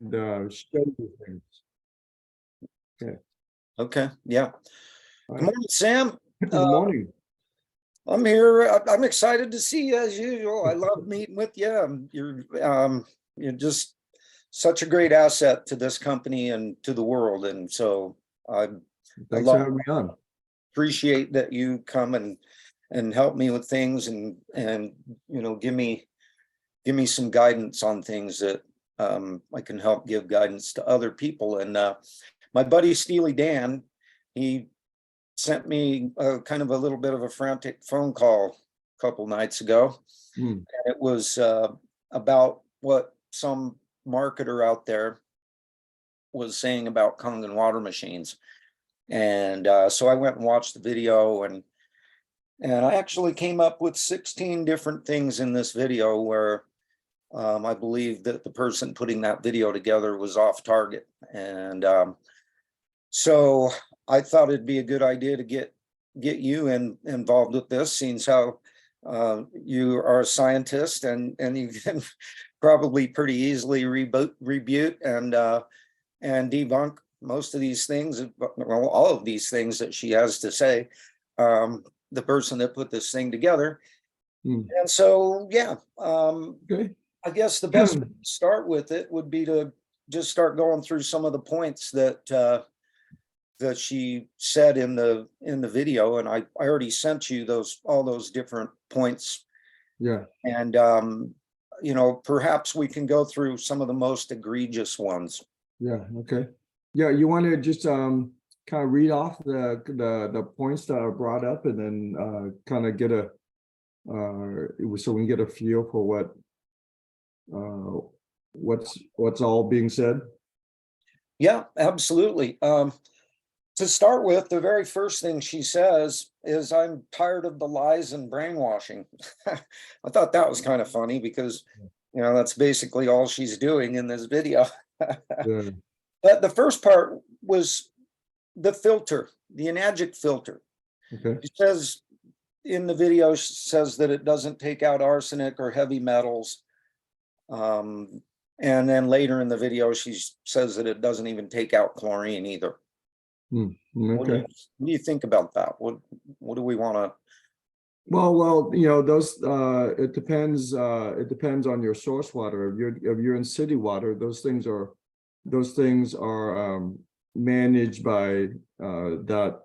show you things. Okay. Okay. Yeah. All Good right. morning, Sam. Good morning. I'm here. I'm excited to see you as usual. I love meeting with you. You're just such a great asset to this company and to the world. And so Thanks for having me on. appreciate that you come and help me with things and give me some guidance on things that I can help give guidance to other people. And my buddy Steely Dan, he sent me kind of a little bit of a frantic phone call a couple nights ago. And it was about what some marketer out there was saying about KONGen water machines. And so I went and watched the video, and I actually came up with 16 different things in this video where I believe that the person putting that video together was off target. And so I thought it'd be a good idea to get you involved with this, seeing how you are a scientist and you can probably pretty easily rebuke and debunk most of these things, well, all of these things that she has to say, the person that put this thing together. And so, yeah, Okay. I guess the best way to start with it would be to just start going through some of the points that that she said in the video, and I already sent you all those different points. Yeah. And perhaps we can go through some of the most egregious ones. Yeah. Okay. Yeah. You want to just kind of read off the points that are brought up, and then kind of get a so we can get a feel for what's all being said. Yeah, absolutely. To start with, the very first thing she says is, "I'm tired of the lies and brainwashing." I thought that was kind of funny because, that's basically all she's doing in this video. Yeah. But the first part was the filter, the Enagic filter. Okay. She says in the video, she says that it doesn't take out arsenic or heavy metals. And then later in the video, she says that it doesn't even take out chlorine either. Okay. What do you think about that? What do we want to? Well, those it depends on your source water. If you're in city water, those things are managed by the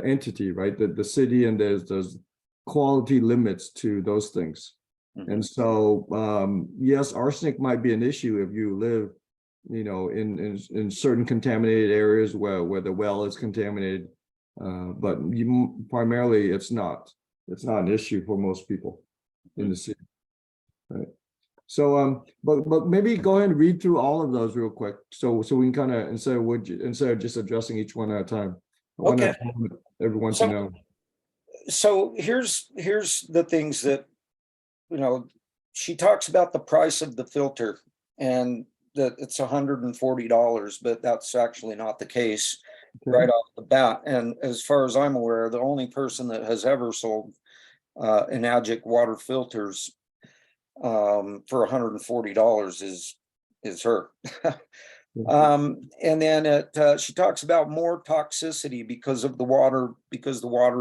entity, right? The city, and there's quality limits to those things. And so yes, arsenic might be an issue if you live in certain contaminated areas where the well is contaminated, but primarily it's not an issue for most people in the city, right? So but maybe go ahead and read through all of those real quick, so we can kind of, instead of just addressing each one at a time. I want everyone to know. So here's the things that she talks about: the price of the filter, and that it's $140, but that's actually not the case right off the bat. And as far as I'm aware, the only person that has ever sold Enagic water filters for $140 is her. And then she talks about more toxicity because the water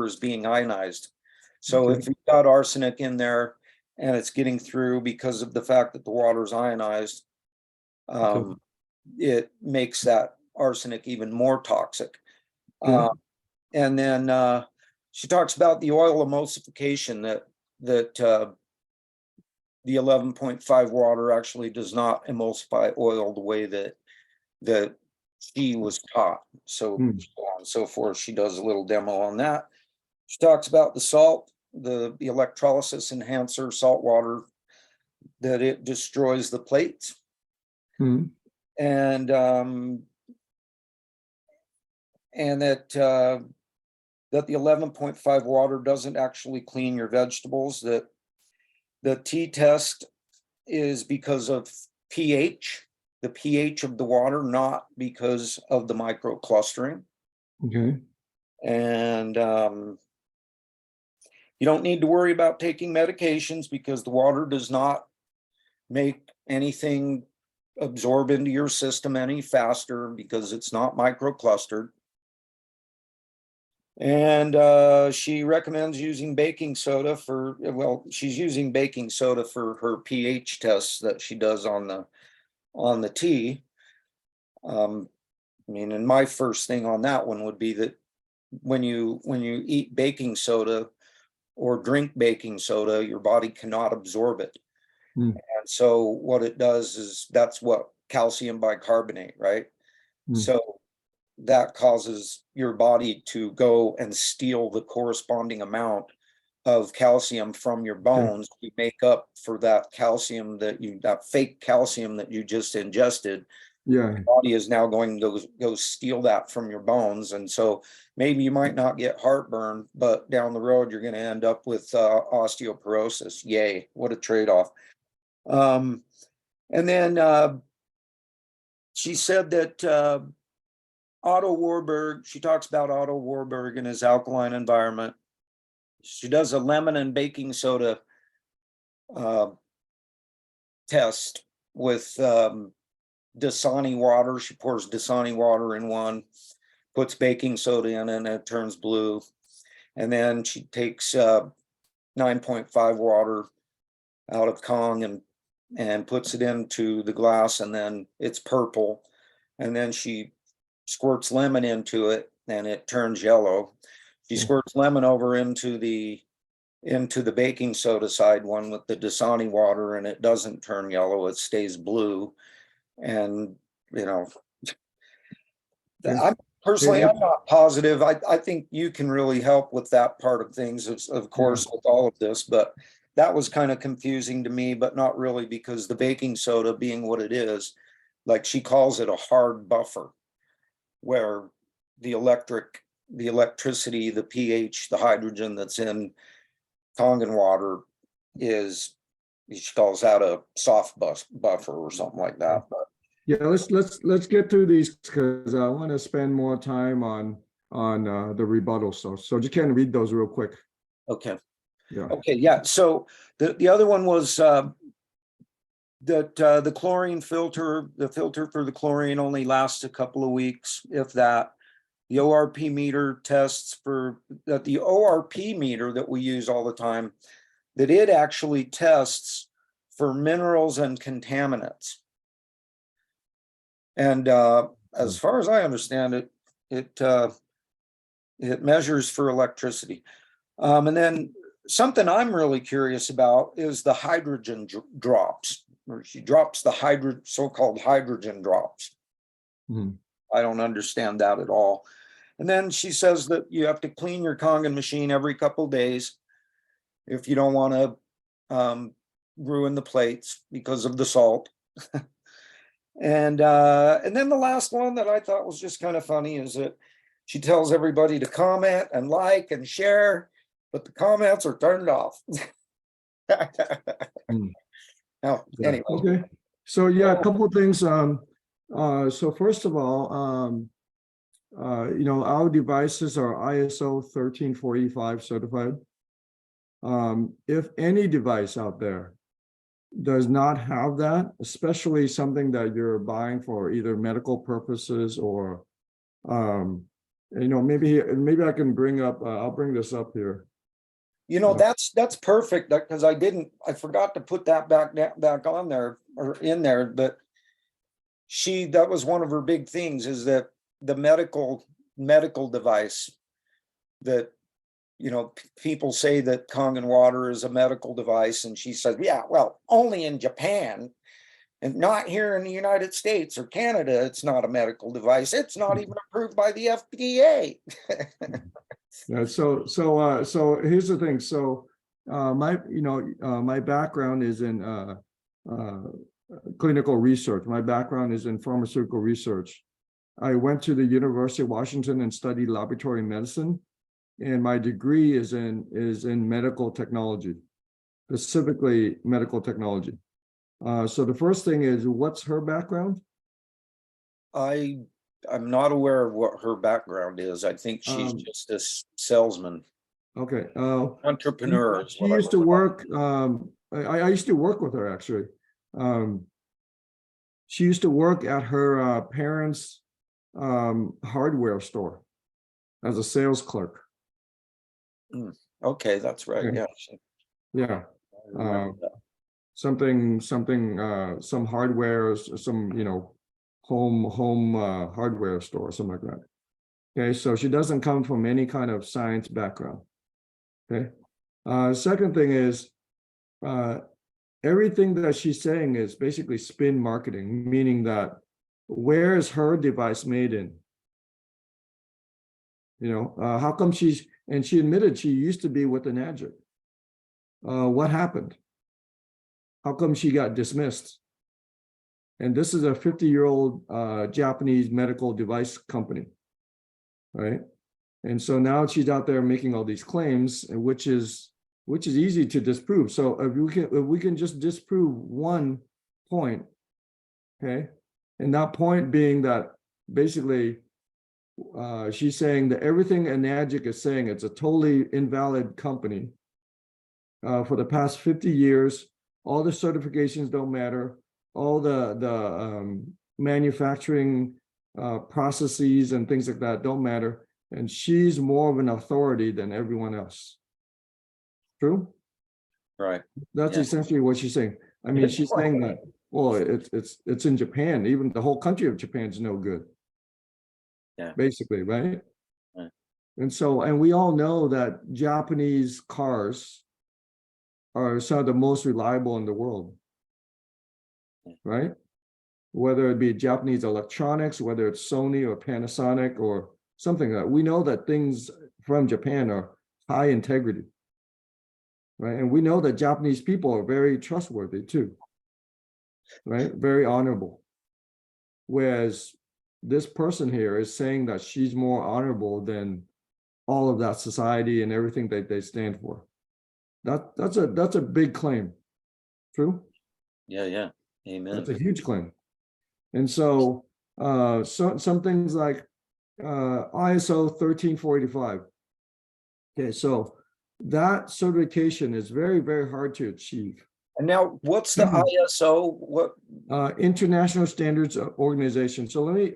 is being ionized. So if you've got arsenic in there and it's getting through because of the fact that the water is ionized, it makes that arsenic even more toxic. And then she talks about the oil emulsification, that the 11.5 water actually does not emulsify oil the way that she was taught. So on and so forth. She does a little demo on that. She talks about the salt, the electrolysis enhancer salt water, that it destroys the plates. And that the 11.5 water doesn't actually clean your vegetables. That the T-test is because of pH, the pH of the water, not because of the microclustering. And you don't need to worry about taking medications because the water does not make anything absorb into your system any faster because it's not microclustered. And she recommends using baking soda for, well, she's using baking soda for her pH tests that she does on the tea. I mean, and my first thing on that one would be that when you eat baking soda or drink baking soda, your body cannot absorb it. Mm. And so what it does is that's what calcium bicarbonate, right? So that causes your body to go and steal the corresponding amount of calcium from your bones to make up for that calcium that fake calcium that you just ingested. Yeah. Your body is now going to go steal that from your bones. And so maybe you might not get heartburn, but down the road, you're going to end up with osteoporosis. Yay, what a trade-off. And then she said that Otto Warburg, she talks about Otto Warburg and his alkaline environment. She does a lemon and baking soda test with Dasani water. She pours Dasani water in one, puts baking soda in, and it turns blue. And then she takes 9.5 water out of Kong and puts it into the glass, and then it's purple. And then she squirts lemon into it and it turns yellow. She squirts lemon over into the baking soda side one with the Dasani water, and it doesn't turn yellow, it stays blue. And you know, I'm not positive. I think you can really help with that part of things, of course, with all of this, but that was kind of confusing to me, but not really, because the baking soda being what it is, like she calls it a hard buffer, where the electricity, the pH, the hydrogen that's in KONGen water is, she calls that a soft buffer or something like that. But yeah, let's get through these, because I want to spend more time on the rebuttal. So just kind of read those real quick. okay. Yeah. Okay. Yeah. So the other one was that the chlorine filter, the filter for the chlorine only lasts a couple of weeks, if that. The ORP meter tests for that, the ORP meter that we use all the time, that it actually tests for minerals and contaminants. And as far as I understand it, it measures for electricity. And then something I'm really curious about is the hydrogen drops, or she drops the so-called hydrogen drops. I don't understand that at all. And then she says that you have to clean your KONGen machine every couple of days if you don't want to ruin the plates because of the salt. And then the last one that I thought was just kind of funny is that she tells everybody to comment and like and share, but the comments are turned off. Now, anyway. Okay. So yeah, a couple of things. So first of all, you know, our devices are ISO 13485 certified. If any device out there does not have that, especially something that you're buying for either medical purposes or, you know, maybe I can bring up, I'll bring this up here. You know, that's perfect, because I forgot to put that back on there, or in there, but that was one of her big things, is that the medical device that, you know, people say that KONGen water is a medical device, and she says, yeah, well, only in Japan and not here in the United States or Canada, it's not a medical device. It's not even approved by the FDA. Yeah, so here's the thing. So my background is in clinical research. My background is in pharmaceutical research. I went to the University of Washington and studied laboratory medicine, and my degree is in medical technology, specifically medical technology. So the first thing is, what's her background? I'm not aware of what her background is. I think she's just a salesman. Okay. Entrepreneur. She used to work, I used to work with her, actually. She used to work at her parents' hardware store as a sales clerk. Okay, that's right. Okay. Yeah. Yeah. I remember that. Some hardware, some, home hardware store, something like that. Okay, so she doesn't come from any kind of science background. Okay. Second thing is, everything that she's saying is basically spin marketing, meaning that where is her device made in? How come and she admitted she used to be with an Enagic. What happened? How come she got dismissed? And this is a 50-year-old Japanese medical device company, right? And so now she's out there making all these claims, which is easy to disprove. So if we can just disprove one point, okay, and that point being that basically she's saying that everything Enagic is saying, it's a totally invalid company. For the past 50 years, all the certifications don't matter. All the manufacturing processes and things like that don't matter. And she's more of an authority than everyone else. True? Right. That's Yeah. essentially what she's saying. I mean, she's saying that, well, it's in Japan. Even the whole country of Japan's no good. Yeah. Basically, right? Right. And we all know that Japanese cars are some of the most reliable in the world, right? Whether it be Japanese electronics, whether it's Sony or Panasonic or something like that. We know that things from Japan are high integrity, right? And we know that Japanese people are very trustworthy too, right? Very honorable. Whereas this person here is saying that she's more honorable than all of that society and everything that they stand for. That's a big claim. True? Yeah. Amen. That's a huge claim. And so some things like ISO 13485. Okay, so that certification is very, very hard to achieve. And now what's the ISO? What? International Standards Organization. So let me,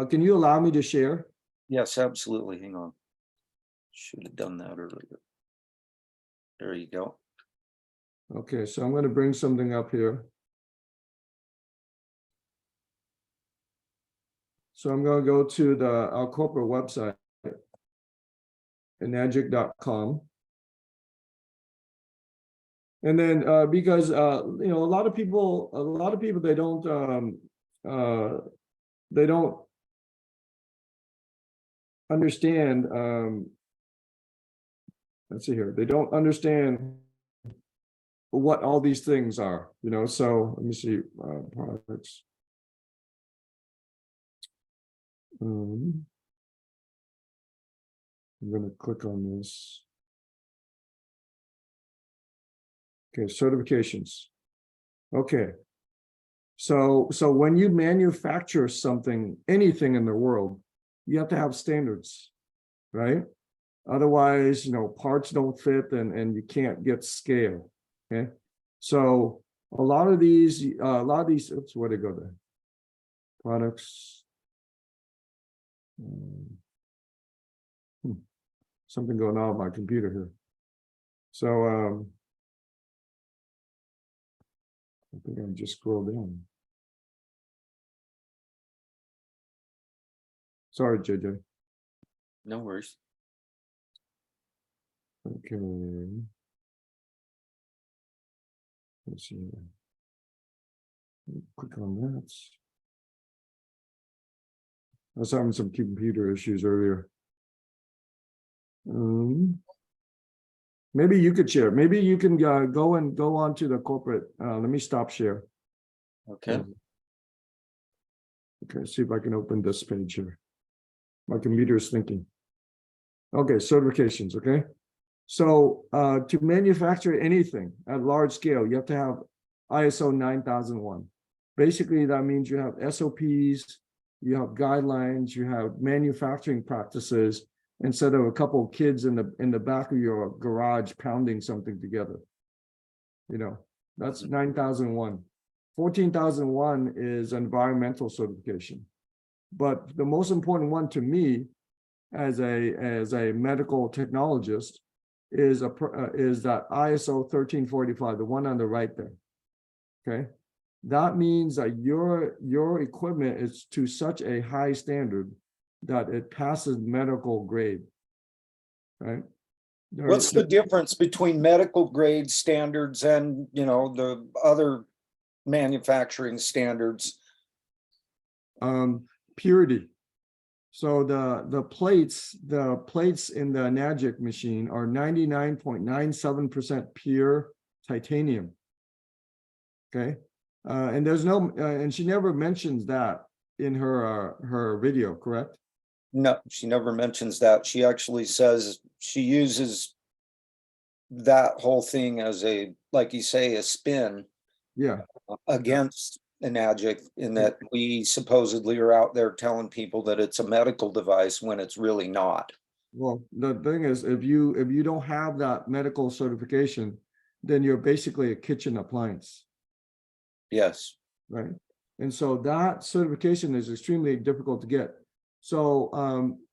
can you allow me to share? Yes, absolutely. Hang on. Should have done that earlier. There you go. Okay, so I'm going to bring something up here. So I'm going to go to our corporate website, enagic.com. And then because a lot of people they don't understand. Let's see here. They don't understand what all these things are, so let me see, products. I'm going to click on this. Okay, certifications. Okay. So when you manufacture something, anything in the world, you have to have standards, right? Otherwise, parts don't fit and you can't get scale. Okay. So a lot of these, oops, where'd it go there? Products. Something going on with my computer here. So I think I just scrolled down. Sorry, JJ. No worries. Okay. Let's see. Click on that. I was having some computer issues earlier. Maybe you could share. Maybe you can go on to the corporate. Let me stop share. Okay. Okay, see if I can open this page here. My computer is thinking. Okay, certifications, okay? So to manufacture anything at large scale, you have to have ISO 9001. Basically, that means you have SOPs, you have guidelines, you have manufacturing practices, instead of a couple of kids in the back of your garage pounding something together. That's 9001. 14,001 is environmental certification. But the most important one to me as a medical technologist is that ISO 1345, the one on the right there. Okay. That means that your equipment is to such a high standard that it passes medical grade. Right. What's the difference between medical grade standards and, you know, the other manufacturing standards? Purity. So the plates in the Nagic machine are 99.97% pure titanium. Okay. And there's no, and she never mentions that in her video, correct? No, she never mentions that. She actually says she uses that whole thing as a, like you say, a spin Yeah. against Enagic, in that we supposedly are out there telling people that it's a medical device when it's really not. Well, the thing is, if you don't have that medical certification, then you're basically a kitchen appliance. Yes. Right. And so that certification is extremely difficult to get. So,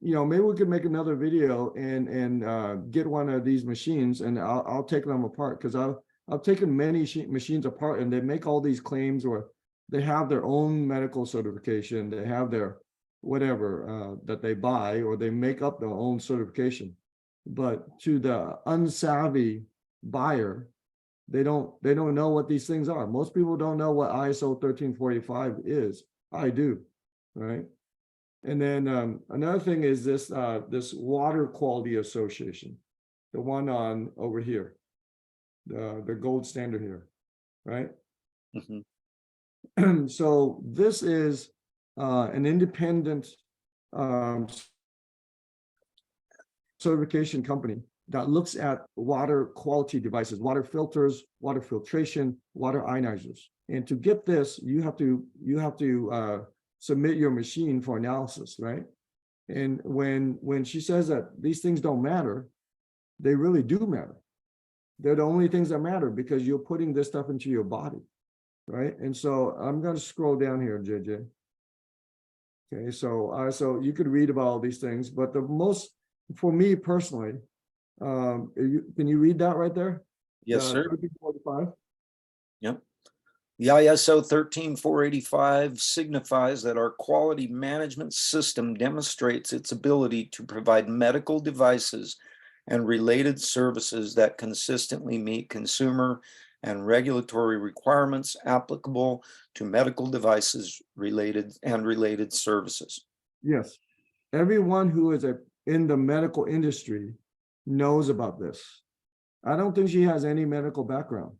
you know, maybe we could make another video and get one of these machines, and I'll take them apart, because I've taken many machines apart, and they make all these claims, or they have their own medical certification, they have their whatever that they buy, or they make up their own certification. But to the unsavvy buyer, they don't know what these things are. Most people don't know what ISO 1345 is. I do, right? And then another thing is this this Water Quality Association, the one on over here, the gold standard here, right? Mm-hmm. So this is an independent certification company that looks at water quality devices, water filters, water filtration, water ionizers. And to get this, you have to submit your machine for analysis, right? And when she says that these things don't matter, they really do matter. They're the only things that matter, because you're putting this stuff into your body, right? And so I'm going to scroll down here, JJ. Okay, so so you could read about all these things, but the most, for me personally, can you read that right there? Yes, sir. 1345. Yep. The ISO 13485 signifies that our quality management system demonstrates its ability to provide medical devices and related services that consistently meet consumer and regulatory requirements applicable to medical devices related services. Yes, everyone who is in the medical industry knows about this. I don't think she has any medical background.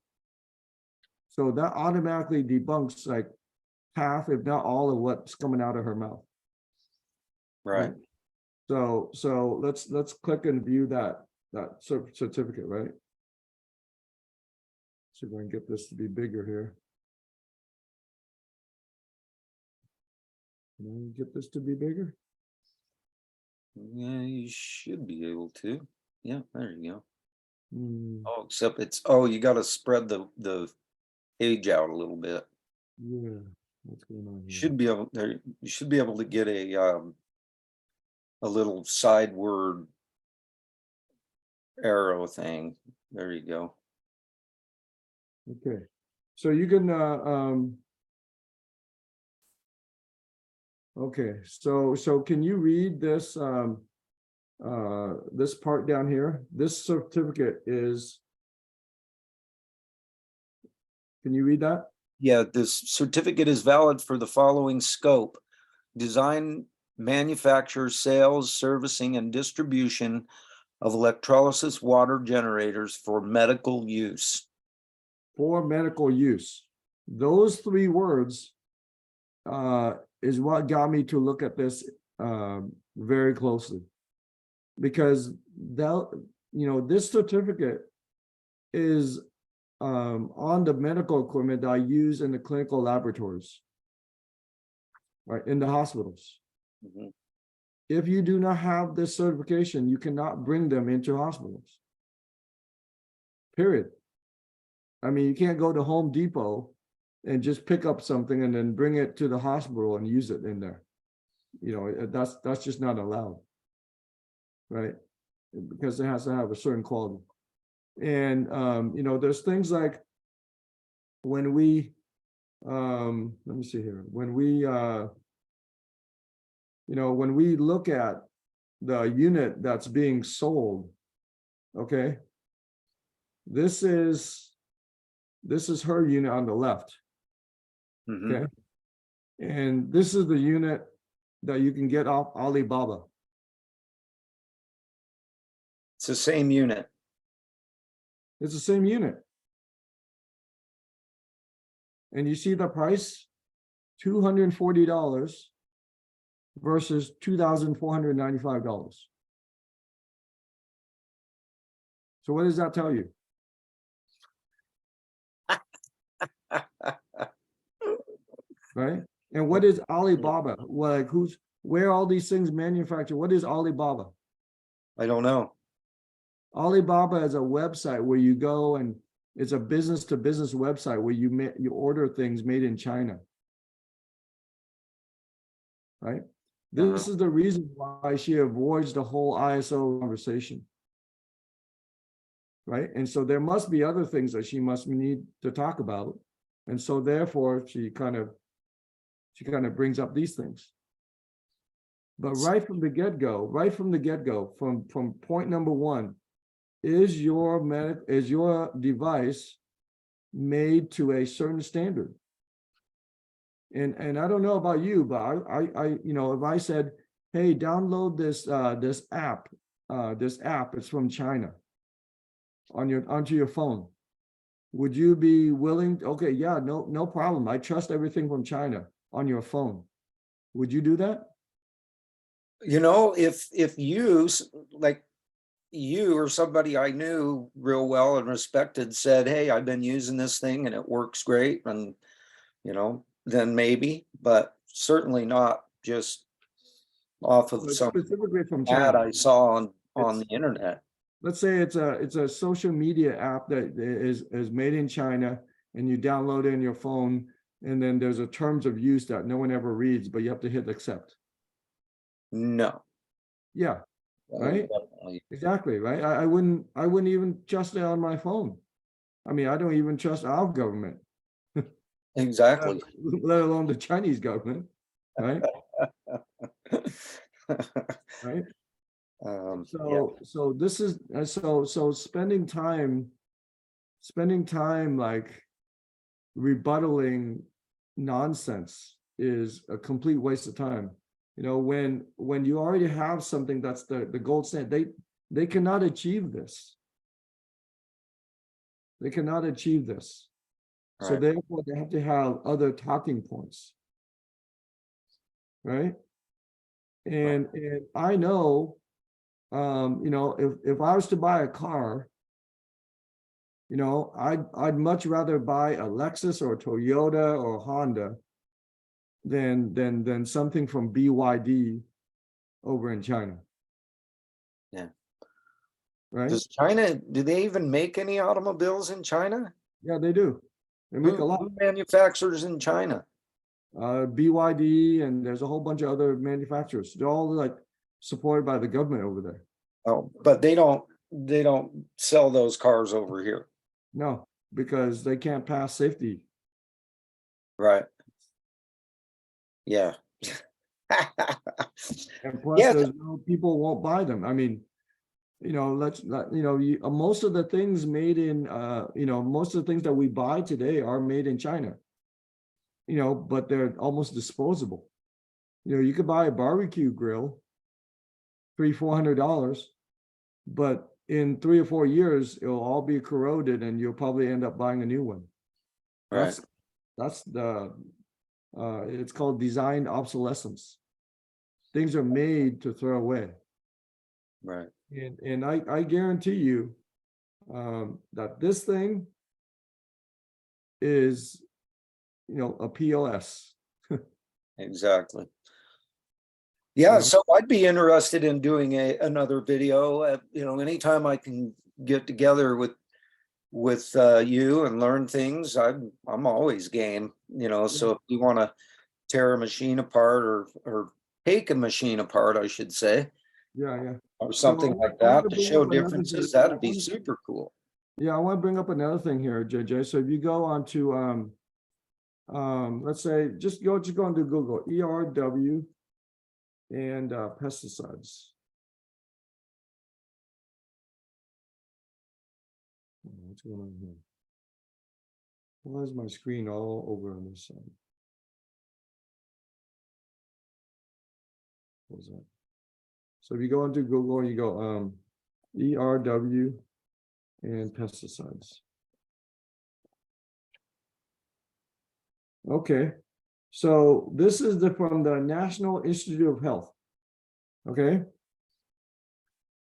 So that automatically debunks like half, if not all, of what's coming out of her mouth. Right. So let's click and view that certificate, right? So we're going to get this to be bigger here. Can I get this to be bigger? Yeah, you should be able to. Yeah, there you go. Hmm. Oh, except it's, oh, you got to spread the page out a little bit. Yeah, what's going on here? Should be able there. You should be able to get a little sideward arrow thing. There you go. Okay, so you can okay, so can you read this this part down here? This certificate is, can you read that? Yeah, this certificate is valid for the following scope: design, manufacture, sales, servicing, and distribution of electrolysis water generators for medical use. For medical use. Those three words is what got me to look at this very closely, because that, you know, this certificate is on the medical equipment that I use in the clinical laboratories, right, in the hospitals. Mm-hmm. If you do not have this certification, you cannot bring them into hospitals. Period. I mean, you can't go to Home Depot and just pick up something and then bring it to the hospital and use it in there. That's just not allowed, right? Because it has to have a certain quality. And there's things like when we let me see here, when we when we look at the unit that's being sold, okay, this is her unit on the left. Okay, and this is the unit that you can get off Alibaba. It's the same unit. It's the same unit. And you see the price, $240 versus $2,495. So what does that tell you? Right? And what is Alibaba? Like where are all these things manufactured? What is Alibaba? I don't know. Alibaba is a website where you go, and it's a business to business website where you order things made in China. Right? This is the reason why she avoids the whole ISO conversation. Right? And so there must be other things that she must need to talk about. And so therefore she kind of brings up these things. But right from the get-go, from point number one, is your device made to a certain standard? And I don't know about you, but I if I said, hey, download this app, it's from China onto your phone, would you be willing? Okay, yeah, no problem. I trust everything from China on your phone. Would you do that? If you, like you or somebody I knew real well and respected said, hey, I've been using this thing and it works great, and then maybe, but certainly not just off of some specifically from ad China I saw on the internet. Let's say it's a social media app that is made in China, and you download it in your phone, and then there's a terms of use that no one ever reads, but you have to hit accept. No. Yeah. Right. Exactly. Right. I wouldn't even trust it on my phone. I mean, I don't even trust our government. Exactly. Let alone the Chinese government. Right. Right. So this is so spending time like rebuttaling nonsense is a complete waste of time. When you already have something that's the gold standard, they cannot achieve this. They cannot achieve this. Right. So therefore they have to have other talking points. Right. And I know, if I was to buy a car, I'd much rather buy a Lexus or a Toyota or Honda than something from BYD over in China. Yeah. Right. Do they even make any automobiles in China? Yeah, they do. They make a lot. Who manufacturers in China? BYD, and there's a whole bunch of other manufacturers. They're all like supported by the government over there. Oh, but they don't sell those cars over here. No, because they can't pass safety. Right. Yeah. And plus, people won't buy them. I mean, most of the things made in, most of the things that we buy today are made in China. But they're almost disposable. You could buy a barbecue grill, $300-400, but in 3 or 4 years, it'll all be corroded, and you'll probably end up buying a new one. Right. That's the it's called designed obsolescence. Things are made to throw away. Right. And I guarantee you that this thing is, a POS. Exactly. Yeah, so I'd be interested in doing another video. Anytime I can get together with you and learn things, I'm always game, so if you want to tear a machine apart or take a machine apart, I should say, Yeah. or something So like I wanna that to bring show up another differences, thing. that'd be super cool. Yeah, I want to bring up another thing here, JJ. So if you go on to let's say just go into Google ERW and pesticides. What's going on here? Why is my screen all over on this side? What's that? So if you go into Google and you go ERW and pesticides. Okay, so this is from the National Institute of Health. Okay.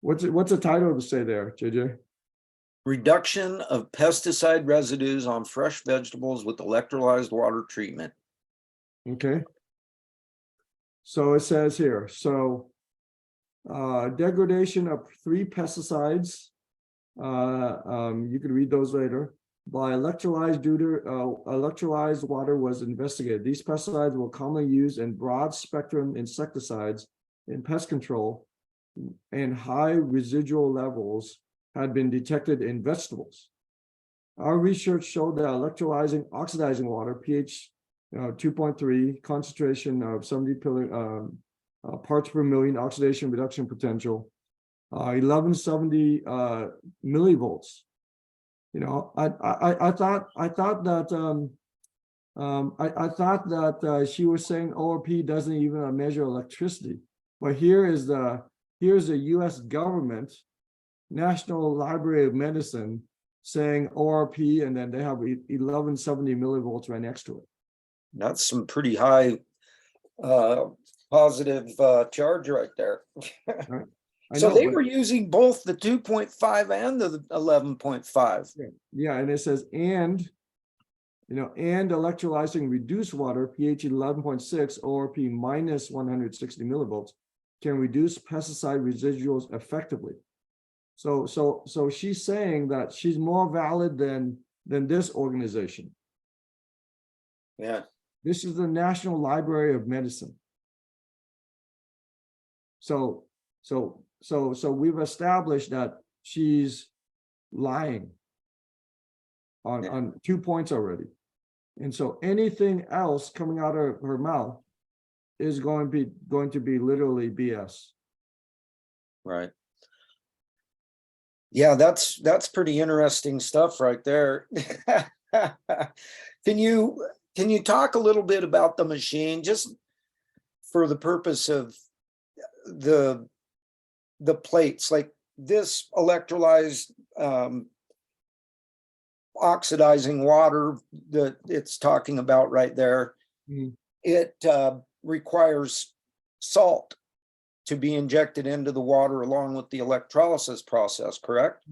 What's the title to say there, JJ? Reduction of pesticide residues on fresh vegetables with electrolyzed water treatment. Okay. So it says here, so degradation of 3 pesticides, you can read those later, by electrolyzed water was investigated. These pesticides were commonly used in broad spectrum insecticides in pest control, and high residual levels had been detected in vegetables. Our research showed that oxidizing water, pH 2.3, concentration of 70 parts per million, oxidation reduction potential, 1170 millivolts. I thought that she was saying ORP doesn't even measure electricity, but here's the U.S. government, National Library of Medicine, saying ORP, and then they have 1170 millivolts right next to it. That's some pretty high positive charge right there. Right? So they were using both the 2.5 and the 11.5. Yeah, and it says and electrolyzing reduced water, pH 11.6, ORP minus 160 millivolts, can reduce pesticide residuals effectively. So she's saying that she's more valid than this organization. Yeah. This is the National Library of Medicine. So we've established that she's lying on 2 points already. And so anything else coming out of her mouth is going to be literally BS. Right. Yeah, that's pretty interesting stuff right there. Can you talk a little bit about the machine, just for the purpose of the plates, like this electrolyzed oxidizing water that it's talking about right there? Mm-hmm. It requires salt to be injected into the water along with the electrolysis process, correct?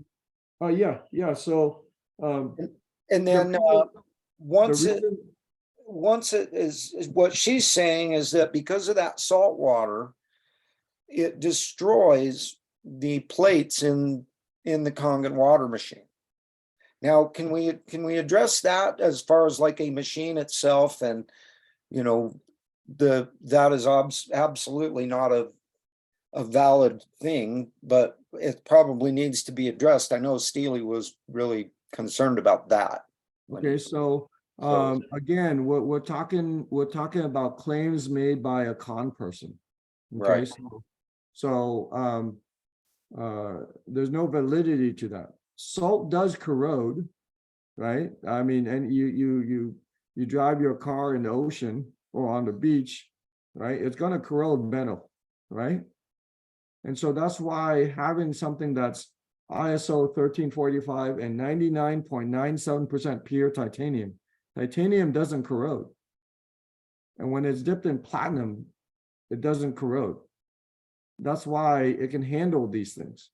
Yeah. So and then once it is what she's saying is that because of that salt water, it destroys the plates in the KONGen water machine. Now, can we address that as far as like a machine itself, and that is absolutely not a valid thing, but it probably needs to be addressed. I know Steely was really concerned about that. Okay, so again, we're talking about claims made by a con person. Okay, right. So there's no validity to that. Salt does corrode, right? I mean, and you drive your car in the ocean or on the beach, right? It's going to corrode metal, right? And so that's why having something that's ISO 1345 and 99.97% pure titanium doesn't corrode. And when it's dipped in platinum, it doesn't corrode. That's why it can handle these things,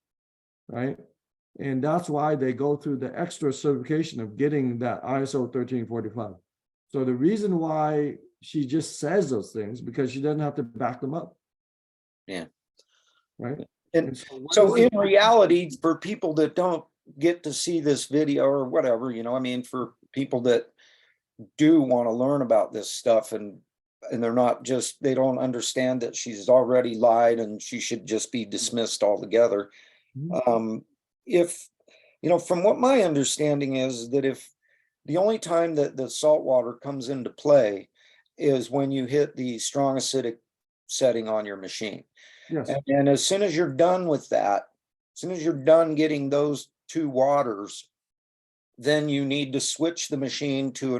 right? And that's why they go through the extra certification of getting that ISO 1345. So the reason why she just says those things, because she doesn't have to back them up. Yeah. Right. And so in reality, for people that don't get to see this video or whatever, I mean, for people that do want to learn about this stuff and they're not just, they don't understand that she's already lied and she should just be dismissed altogether. If, from what my understanding is that if the only time that the salt water comes into play is when you hit the strong acidic setting on your machine. Yes. And as soon as you're done with that, as soon as you're done getting those two waters, then you need to switch the machine to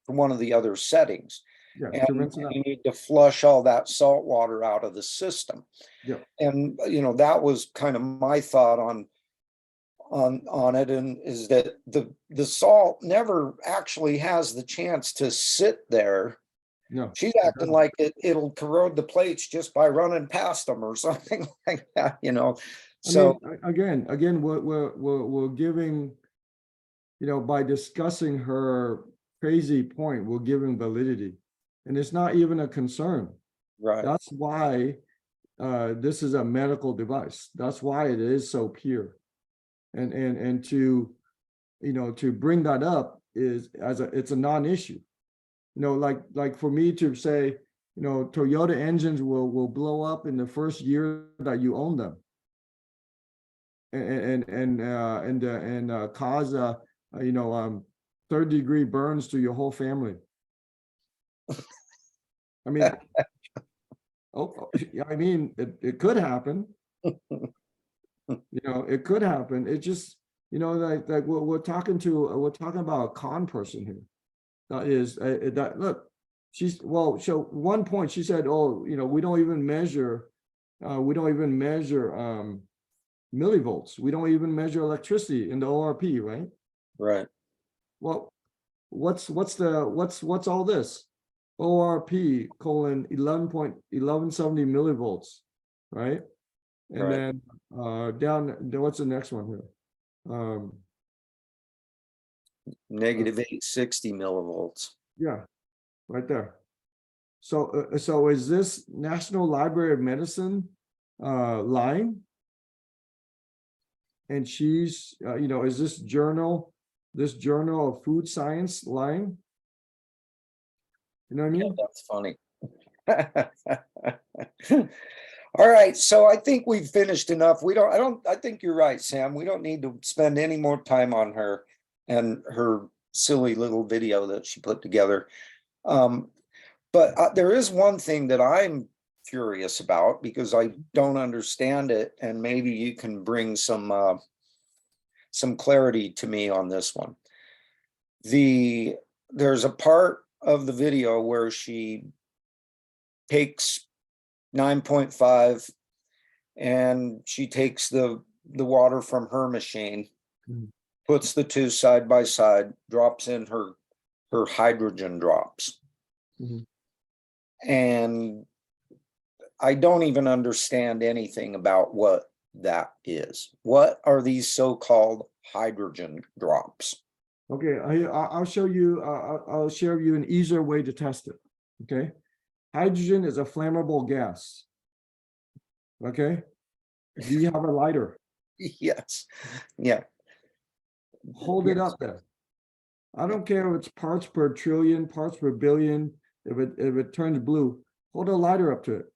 one of the other settings. Yeah, to And rinse it out. you need to flush all that salt water out of the system. Yeah. And that was kind of my thought on it, and is that the salt never actually has the chance to sit there. No, She's acting like it'll corrode the plates just by running past them or something like that, So I mean, again, we're giving, by discussing her crazy point, we're giving validity, and it's not even a concern. right, That's why this is a medical device. That's why it is so pure, and to, to bring that up is it's a non-issue. Like for me to say, Toyota engines will blow up in the first year that you own them, and cause third-degree burns to your whole family. I mean, it could happen. It could happen. It just, like we're talking about a con person here. That is that look, so one point she said, oh, we don't even measure millivolts. We don't even measure electricity in the ORP, right? right. Well, what's all this? ORP colon 11.1170 millivolts, right? And Right. then down, what's the next one here? Negative 860 millivolts. Yeah, right there. So is this National Library of Medicine line? And she's, is this journal of food science line? You know what I mean? Yeah, that's funny. All right, so I think we've finished enough. I think you're right, Sam. We don't need to spend any more time on her and her silly little video that she put together. But there is one thing that I'm curious about, because I don't understand it, and maybe you can bring some clarity to me on this one. There's a part of the video where she takes 9.5 and she takes the water from her machine, puts the two side by side, drops in her hydrogen drops. And I don't even understand anything about what that is. What are these so-called hydrogen drops? Okay, I'll show you. I'll share with you an easier way to test it. Okay, hydrogen is a flammable gas. Okay, do you have a lighter? Yes. Yeah. Hold it up there. I don't care if it's parts per trillion, parts per billion. If it turns blue, hold a lighter up to it.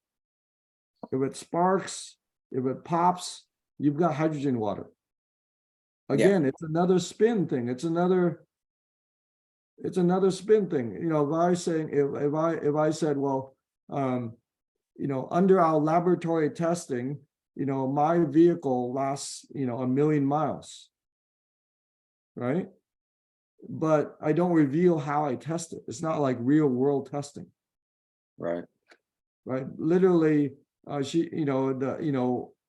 If it sparks, if it pops, you've got hydrogen water. Again, it's another spin thing. It's another spin thing. If I said, well, under our laboratory testing, my vehicle lasts, 1,000,000 miles, right? But I don't reveal how I test it. It's not like real world testing. Right. Right. Literally,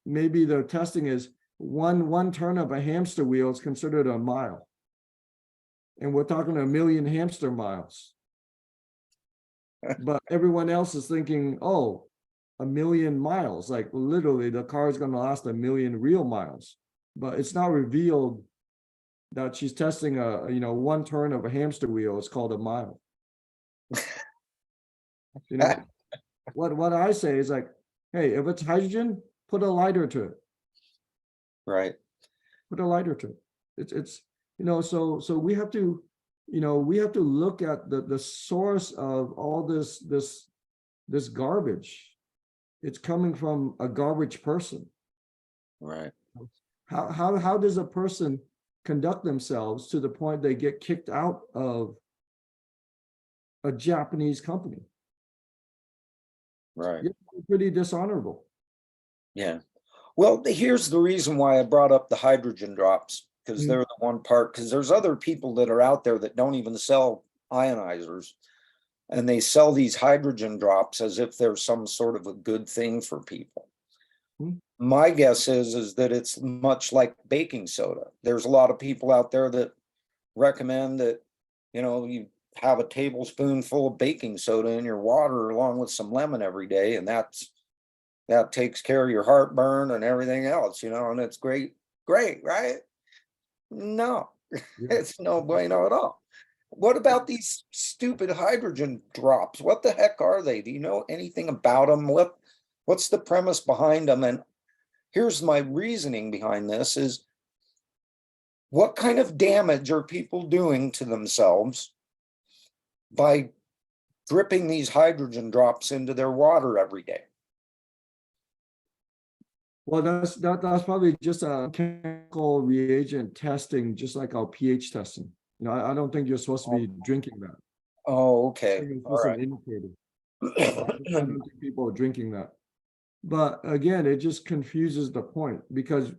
maybe the testing is one turn of a hamster wheel is considered a mile. And we're talking 1,000,000 hamster miles. But everyone else is thinking, oh, 1,000,000 miles. Like literally the car is going to last 1,000,000 real miles. But it's not revealed that she's testing one turn of a hamster wheel. It's called a mile. What I say is like, hey, if it's hydrogen, put a lighter to it. Right. put a lighter to it. It's so we have to, we have to look at the source of all this garbage. It's coming from a garbage person. Right. How does a person conduct themselves to the point they get kicked out of a Japanese company? Right. It's pretty dishonorable. Yeah. Well, here's the reason why I brought up the hydrogen drops, because they're the one part, because there's other people that are out there that don't even sell ionizers, and they sell these hydrogen drops as if they're some sort of a good thing for people. My guess is that it's much like baking soda. There's a lot of people out there that recommend that, you have a tablespoonful of baking soda in your water along with some lemon every day, and that takes care of your heartburn and everything else, and it's great, right? No, it's no bueno at all. What about these stupid hydrogen drops? What the heck are they? Do you know anything about them? What's the premise behind them? And here's my reasoning behind this is, what kind of damage are people doing to themselves by dripping these hydrogen drops into their water every day? Well, that's probably just a chemical reagent testing, just like our pH testing. I don't think you're supposed to be drinking that. Oh, okay. It's All just right. an indicator. I don't think people are drinking that. But again, it just confuses the point, because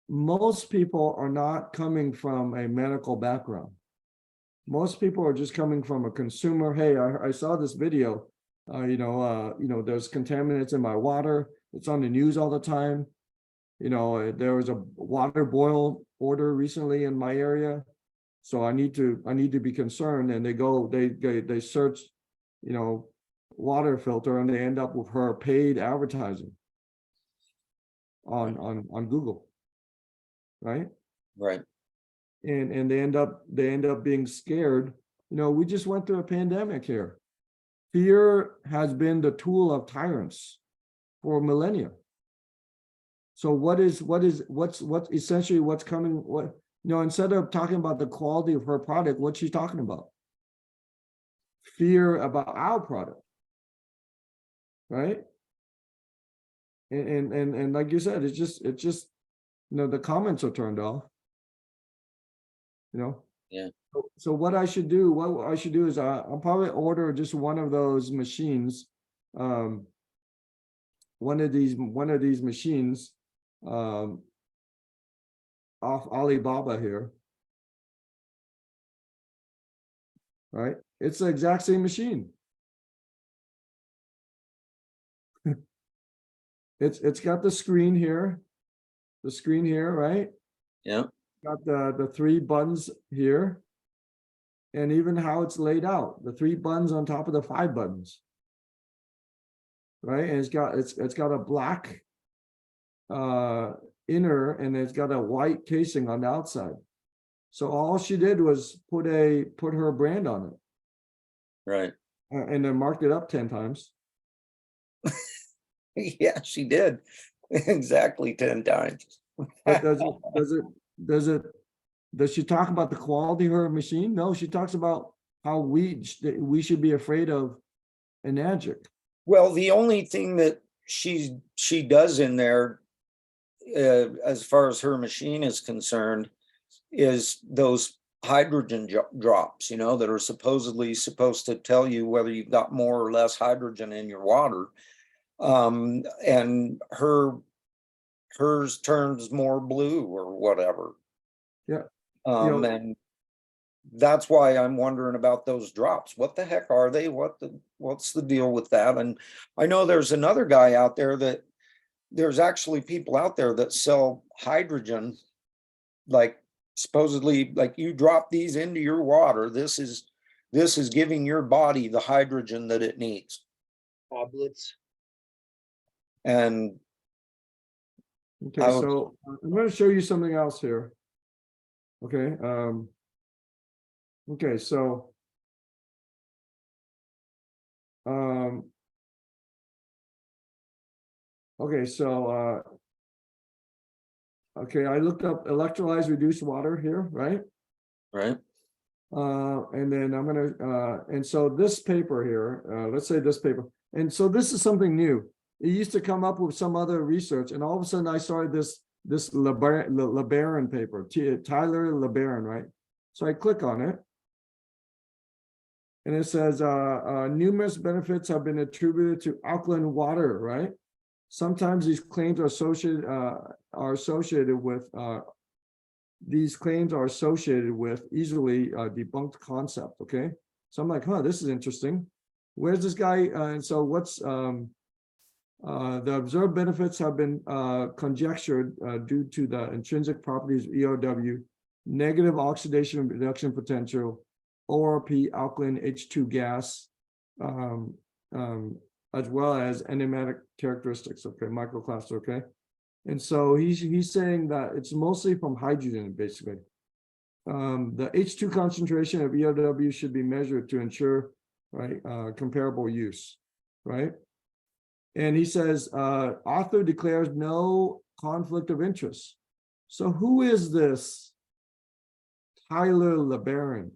most people are not coming from a medical background. Most people are just coming from a consumer. Hey, I saw this video. There's contaminants in my water. It's on the news all the time. There was a water boil order recently in my area, so I need to be concerned. And they search, water filter, and they end up with her paid advertising on Google, right? Right. And they end up being scared. We just went through a pandemic here. Fear has been the tool of tyrants for millennia. So what's essentially what's coming? Instead of talking about the quality of her product, what's she talking about? Fear about our product, right? And like you said, it's just the comments are turned off. Yeah. So what I should do is I'll probably order just one of those machines, one of these machines off Alibaba here, right? It's the exact same machine. It's got the screen here, right? Yeah. Got the three buttons here, and even how it's laid out, the three buttons on top of the five buttons, right? And it's got a black inner, and it's got a white casing on the outside. So all she did was put her brand on it, Right. and then marked it up 10 times. Yeah, she did. Exactly 10 times. But does she talk about the quality of her machine? No, she talks about how we should be afraid of Enagic. Well, the only thing that she does in there, as far as her machine is concerned, is those hydrogen drops, that are supposedly supposed to tell you whether you've got more or less hydrogen in your water. And hers turns more blue or whatever. Yeah. And that's why I'm wondering about those drops. What the heck are they? What's the deal with that? And I know there's another guy out there that there's actually people out there that sell hydrogen, like supposedly, like, you drop these into your water. This is giving your body the hydrogen that it needs. Tablets. And okay, so I'm going to show you something else here. Okay. Okay, so Okay, I looked up electrolyzed reduced water here, right? Right. And then I'm gonna, and so this paper here, let's say this paper, and so this is something new. It used to come up with some other research, and all of a sudden I started this LeBaron paper, Tyler LeBaron, right? So I click on it, and it says numerous benefits have been attributed to alkaline water, right? Sometimes these claims are associated with easily debunked concept. Okay, so I'm like, huh, this is interesting. Where's this guy? And so what's the observed benefits have been conjectured due to the intrinsic properties of EOW, negative oxidation reduction potential, ORP alkaline H2 gas, as well as enzymatic characteristics. Okay, microclass. Okay, and so he's saying that it's mostly from hydrogen, basically. The H2 concentration of EOW should be measured to ensure comparable use, right? And he says, author declares no conflict of interest. So who is this Tyler LeBaron?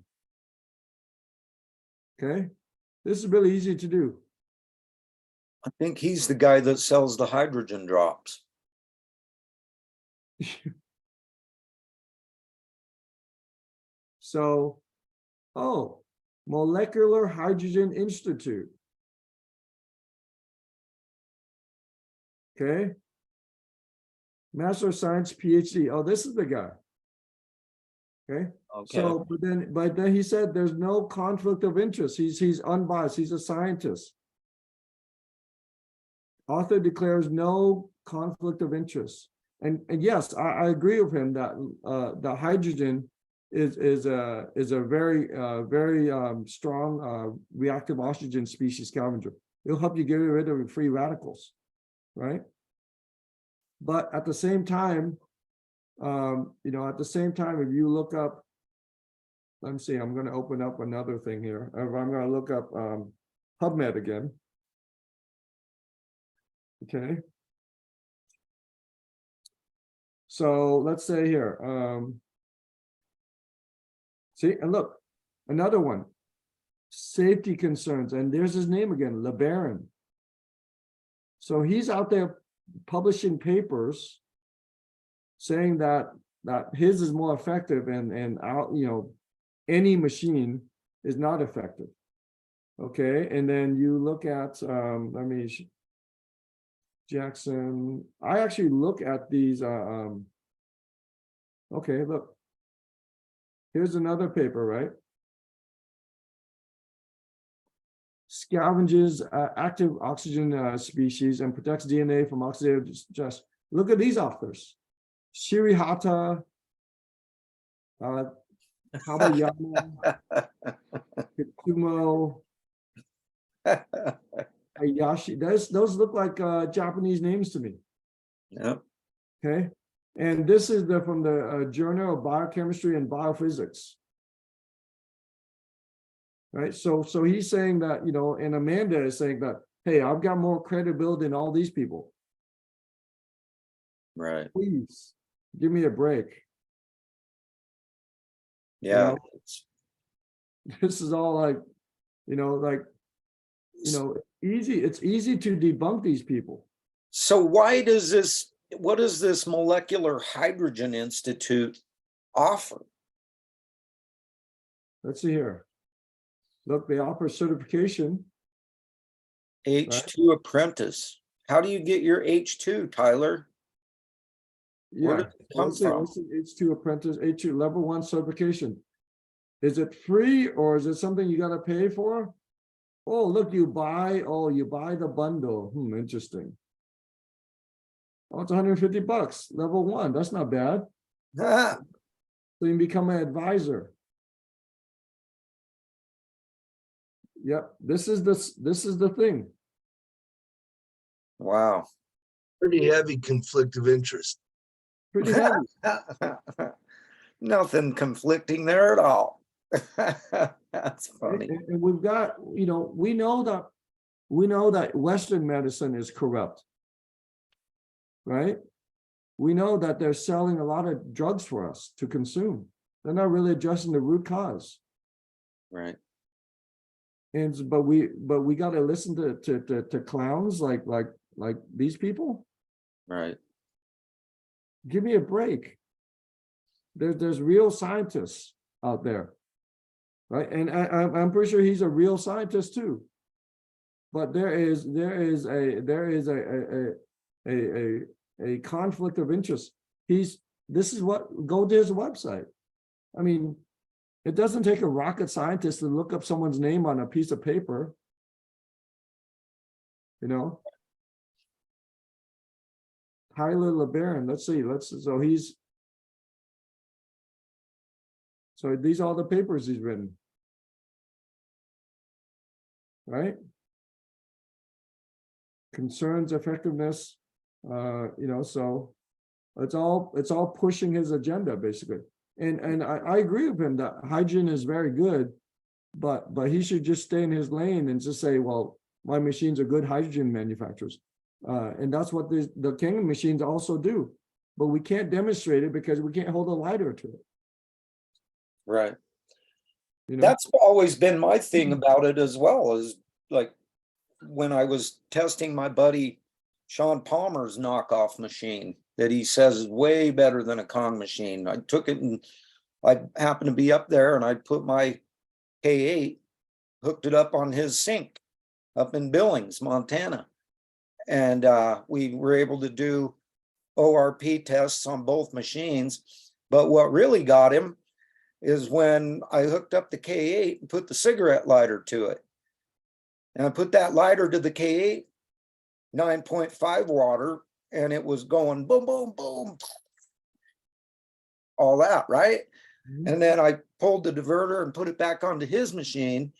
Okay, this is really easy to do. I think he's the guy that sells the hydrogen drops. So, oh, Molecular Hydrogen Institute. Okay. Master of Science, PhD. Oh, this is the guy. Okay. Okay. So, but then he said there's no conflict of interest. He's unbiased. He's a scientist. Author declares no conflict of interest. And yes, I agree with him that the hydrogen is a very strong reactive oxygen species scavenger. It'll help you get rid of free radicals, right? But at the same time, if you look up, let me see, I'm going to open up another thing here. I'm going to look up PubMed again. Okay. So let's say here, see, and look, another one, safety concerns, and there's his name again, LeBaron. So he's out there publishing papers saying that his is more effective and out, any machine is not effective. Okay, and then you look at, Jackson, I actually look at these, okay, look, here's another paper, right? Scavenges active oxygen species and protects DNA from oxidative stress. Look at these authors. Shirihata, Kabayama, Kitsumo, Hayashi. Those look like Japanese names to me. Yep. Okay. And this is from the Journal of Biochemistry and Biophysics. Right. So he's saying that, and Amanda is saying that, hey, I've got more credibility than all these people. Right. Please give me a break. Yeah. This is all like, easy. It's easy to debunk these people. So what does this Molecular Hydrogen Institute offer? Let's see here. Look, they offer certification. H2 apprentice. How do you get your H2, Tyler? Yeah. Where does it come from? H2 apprentice, H2 level 1 certification. Is it free or is it something you got to pay for? Oh, look, you buy the bundle. Interesting. Oh, it's $150, level 1. That's not bad. So you can become an advisor. Yep, this is the thing. Wow. Pretty heavy conflict of interest. Pretty heavy. Nothing conflicting there at all. That's funny. And we've got, we know that Western medicine is corrupt, right? we know that they're selling a lot of drugs for us to consume. They're not really addressing the root cause. Right. And but we got to listen to clowns like these people. Right. Give me a break. There's real scientists out there, right? And I'm pretty sure he's a real scientist too. But there is a conflict of interest. This is what, go to his website. I mean, it doesn't take a rocket scientist to look up someone's name on a piece of paper. You know? Tyler LeBaron, let's see, so these are all the papers he's written. Right? Concerns, effectiveness, you know, so it's all pushing his agenda basically. And I agree with him that hydrogen is very good, but he should just stay in his lane and just say, well, my machines are good hydrogen manufacturers. And that's what the KONGen machines also do. But we can't demonstrate it because we can't hold a lighter to it. Right. You know? That's always been my thing about it as well, is like when I was testing my buddy Sean Palmer's knockoff machine that he says is way better than a KONG machine. I took it and I happened to be up there and I put my K8, hooked it up on his sink up in Billings, Montana. And we were able to do ORP tests on both machines. But what really got him is when I hooked up the K8 and put the cigarette lighter to it. And I put that lighter to the K8, 9.5 water, and it was going boom, boom, boom. All that, right? Mhm. And then I pulled the diverter and put it back onto his machine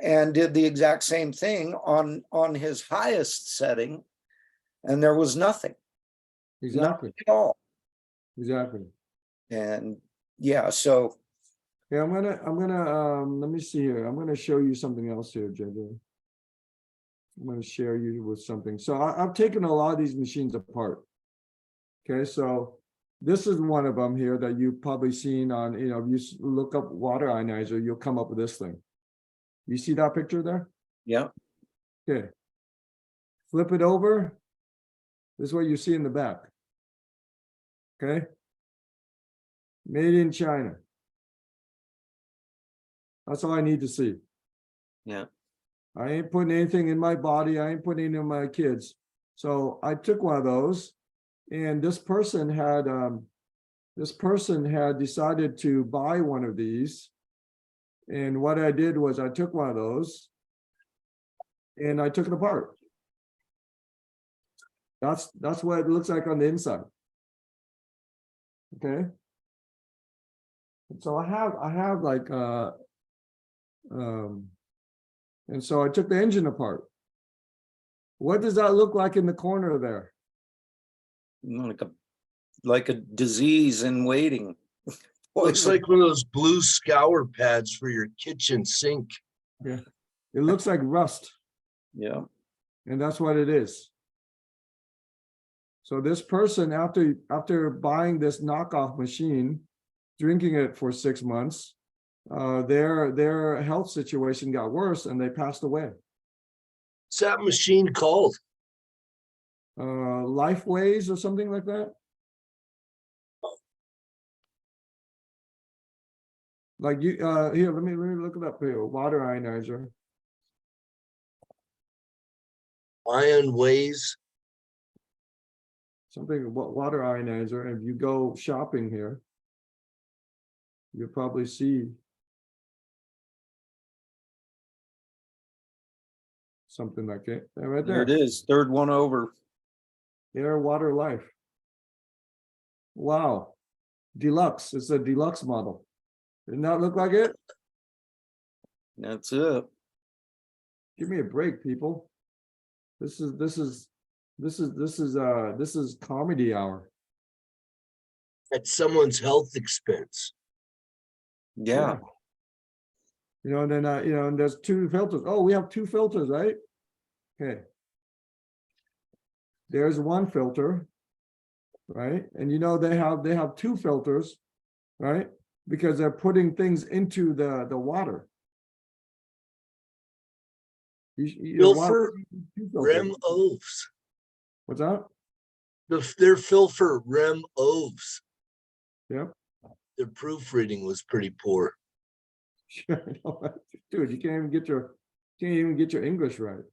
and did the exact same thing on his highest setting. And there was nothing. Exactly. Nothing at all. Exactly. And yeah, so Yeah, I'm gonna let me see here. I'm gonna show you something else here, JJ. I'm gonna share you with something. So I've taken a lot of these machines apart. Okay, so this is one of them here that you've probably seen on, you know, if you look up water ionizer, you'll come up with this thing. You see that picture there? yeah, Okay. Flip it over. This is what you see in the back. Okay. Made in China. That's all I need to see. yeah, I ain't putting anything in my body. I ain't putting it in my kids. So I took one of those, and this person had decided to buy one of these. And what I did was I took one of those and I took it apart. That's what it looks like on the inside. Okay. So I have like and so I took the engine apart. What does that look like in the corner there? like a disease in waiting. Looks like one of those blue scour pads for your kitchen sink. Yeah, it looks like rust, Yeah, and that's what it is. So this person, after buying this knockoff machine, drinking it for 6 months, their health situation got worse and they passed away. What's that machine called? Lifeways or something like that. Like you, here, let me look it up here. Water ionizer. Ion Ways. Something water ionizer. And if you go shopping here, you'll probably see something like it. Right there there. it is. Third one over. Air Water Life. Wow. Deluxe. It's a deluxe model. Did not look like it? That's it. Give me a break, people. This is comedy hour. At someone's health expense. Yeah. You know, and then you know, and there's 2 filters. Oh, we have 2 filters, right? Okay. There's one filter. right? And you know, they have two filters, right? Because they're putting things into the water. Your water- Filter two filters. rem oves. What's that? Their filter rem oves. Yep. Their proofreading was pretty poor. Dude, you can't even get your English right.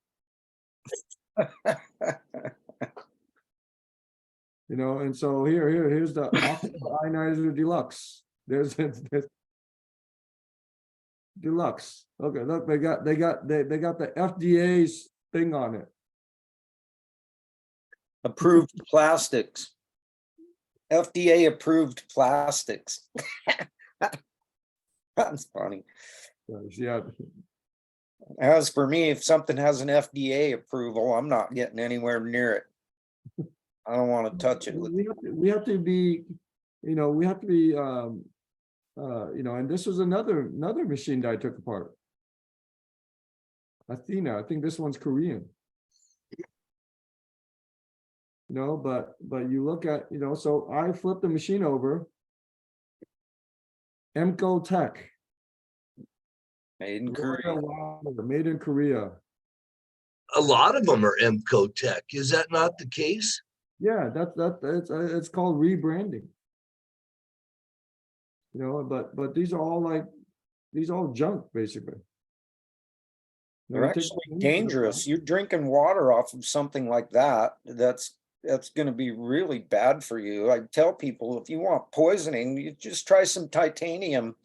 You know, and so here's the Ionizer Deluxe. There's Deluxe. Okay, look, they got the FDA's thing on it. Approved plastics. FDA approved plastics. That's funny. Yeah, As for me, if something has an FDA approval, I'm not getting anywhere near it. I don't want to touch it with. we have to be, you know, we have to be, you know, and this was another machine that I took apart. Athena, I think this one's Korean. You know, but you look at, you know, so I flipped the machine over. Emco Tech. Made in Korea. Made in Korea. A lot of them are Emco Tech. Is that not the case? Yeah, it's called rebranding. You know, but these are all junk basically. You know, They're you take actually the- dangerous. You're drinking water off of something like that. That's going to be really bad for you. I tell people, if you want poisoning, you just try some titanium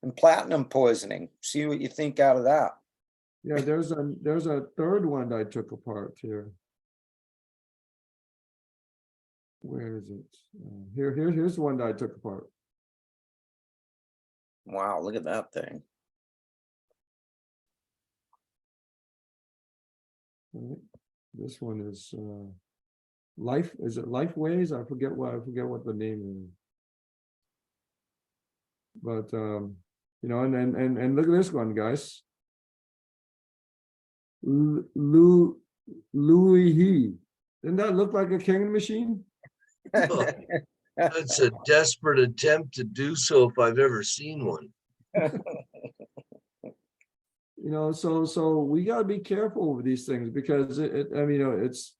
and platinum poisoning. See what you think out of that. Yeah, there's a third one that I took apart here. Where is it? Here's one that I took apart. Wow, look at that thing. Right. This one is Life. Is it Lifeways? I forget what the name is. But you know, and look at this one, guys. Louis He. Didn't that look like a King machine? That's a desperate attempt to do so if I've ever seen one. You know, so we got to be careful with these things because I mean, you know, it's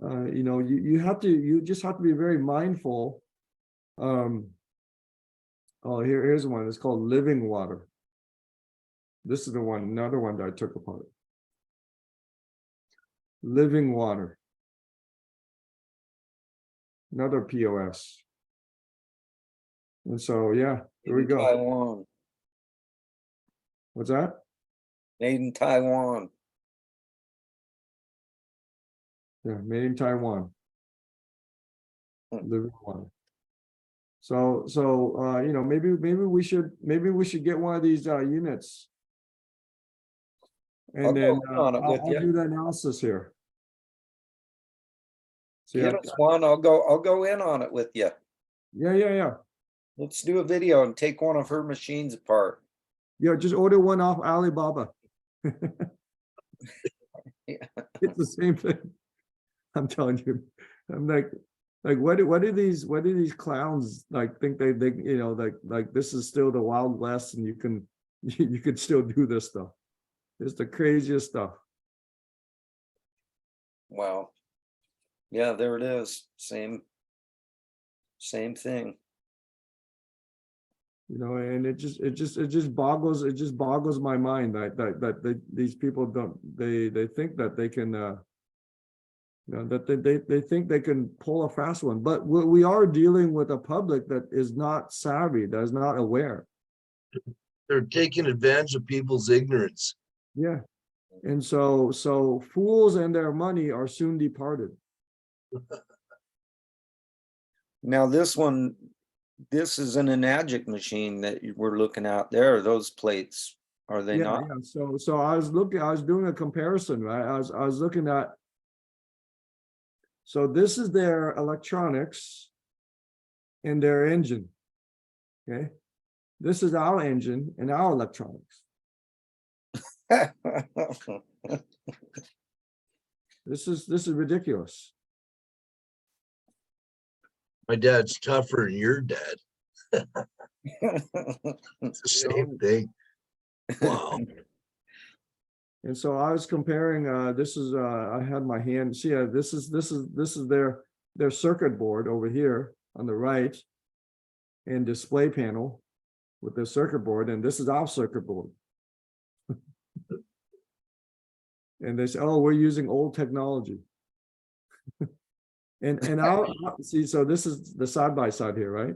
you know, you just have to be very mindful. Oh, here's one. It's called Living Water. This is another one that I took apart. Living Water. Another POS. And so, yeah, here we go. Taiwan. What's that? Made in Taiwan. Yeah, made in Taiwan. Hmm. Living Water. So you know, maybe we should get one of these units. I'll And then go on it with I'll you. do the analysis here. So Get us one. I'll go in on it with you. yeah. Let's do a video and take one of her machines apart. Yeah, just order one off Alibaba. Yeah. It's the same thing. I'm telling you. I'm like what do these clowns like think they you know like this is still the Wild West and you could still do this stuff. It's the craziest stuff. Wow. Yeah, there it is. Same thing. You know, and it just boggles my mind that these people they think that they can you know that they think they can pull a fast one, but we are dealing with a public that is not savvy, that is not aware. They're taking advantage of people's ignorance. Yeah, and so fools and their money are soon departed. Now this one, this is an Enagic machine that we're looking at there. Those plates, are they not? Yeah. So I was doing a comparison, right? I was looking at. So this is their electronics and their engine. Okay. This is our engine and our electronics. This is ridiculous. My dad's tougher than your dad. It's the same thing. Wow. And so I was comparing, this is, I had my hand, see, this is their circuit board over here on the right and display panel with the circuit board, and this is our circuit board. And they say, oh, we're using old technology. and I'll see, so this is the side by side here, right?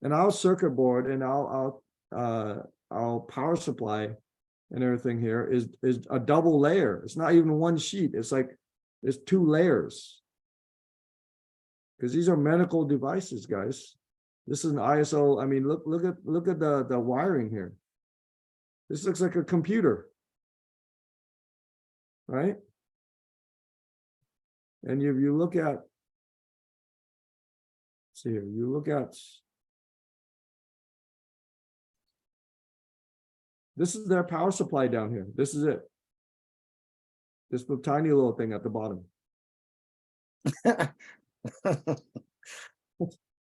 And our circuit board and our power supply and everything here is a double layer. It's not even one sheet. It's like it's 2 layers. Because these are medical devices, guys. This is an ISO. I mean, look at the wiring here. This looks like a computer, right? And if you look at, see here, you look at, this is their power supply down here. This is it. This tiny little thing at the bottom.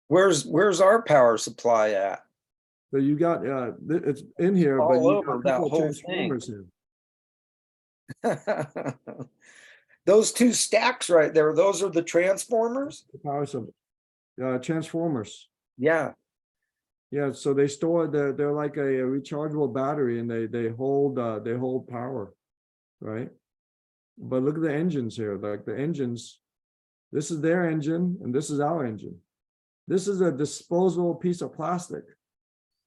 Where's our power supply at? So you got it's in here, but All you over got that couple whole transformers here. Those 2 stacks right there, those are the transformers? The power supply, transformers. Yeah. Yeah, so they store, they're like a rechargeable battery, and they hold power, right? But look at the engines here, like the engines. This is their engine, and this is our engine. This is a disposable piece of plastic.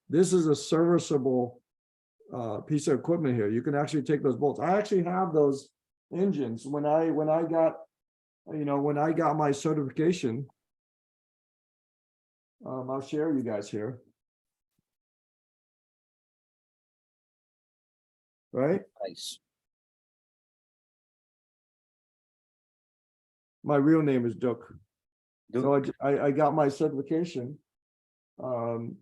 This is a serviceable piece of equipment here. You can actually take those bolts. I actually have those engines when I got, when I got my certification. I'll share you guys here. Right? Nice. My real name is Duke. So I got my certification. So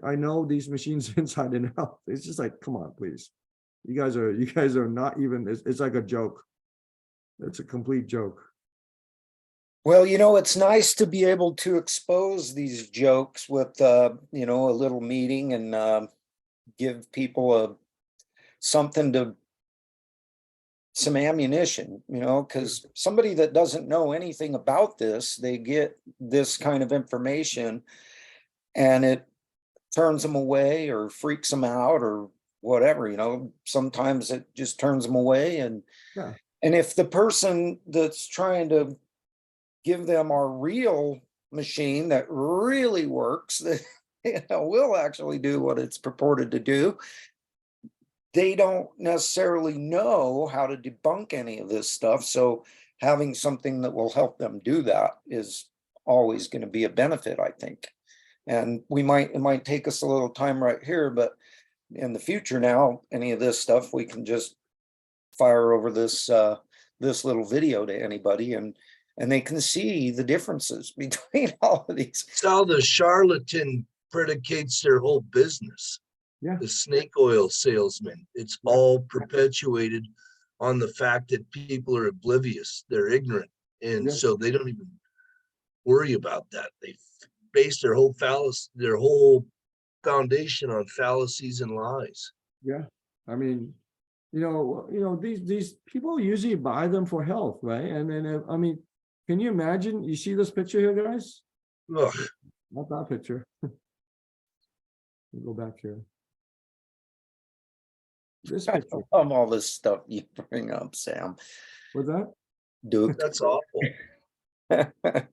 I know these machines inside and out. It's just like, come on, please. You guys are not even, it's like a joke. It's a complete joke. Well, it's nice to be able to expose these jokes with, a little meeting and give people some ammunition, because somebody that doesn't know anything about this, they get this kind of information and it turns them away or freaks them out or whatever, sometimes it just turns them away. And if the person that's trying to give them our real machine that really works, that will actually do what it's purported to do, they don't necessarily know how to debunk any of this stuff. So having something that will help them do that is always going to be a benefit, I think. And it might take us a little time right here, but in the future now, any of this stuff, we can just fire over this little video to anybody and they can see the differences between all of these. It's how the charlatan predicates their whole business. Yeah. The snake oil salesman. It's all perpetuated on the fact that people are oblivious. They're ignorant. And so they don't even worry about that. They base their whole foundation on fallacies and lies. Yeah. I mean, these people usually buy them for health, right? And then, I mean, can you imagine? You see this picture here, guys? Ugh. Not that picture. We'll go back here. This picture. All this stuff you bring up, Sam. What's that? Duke. That's awful.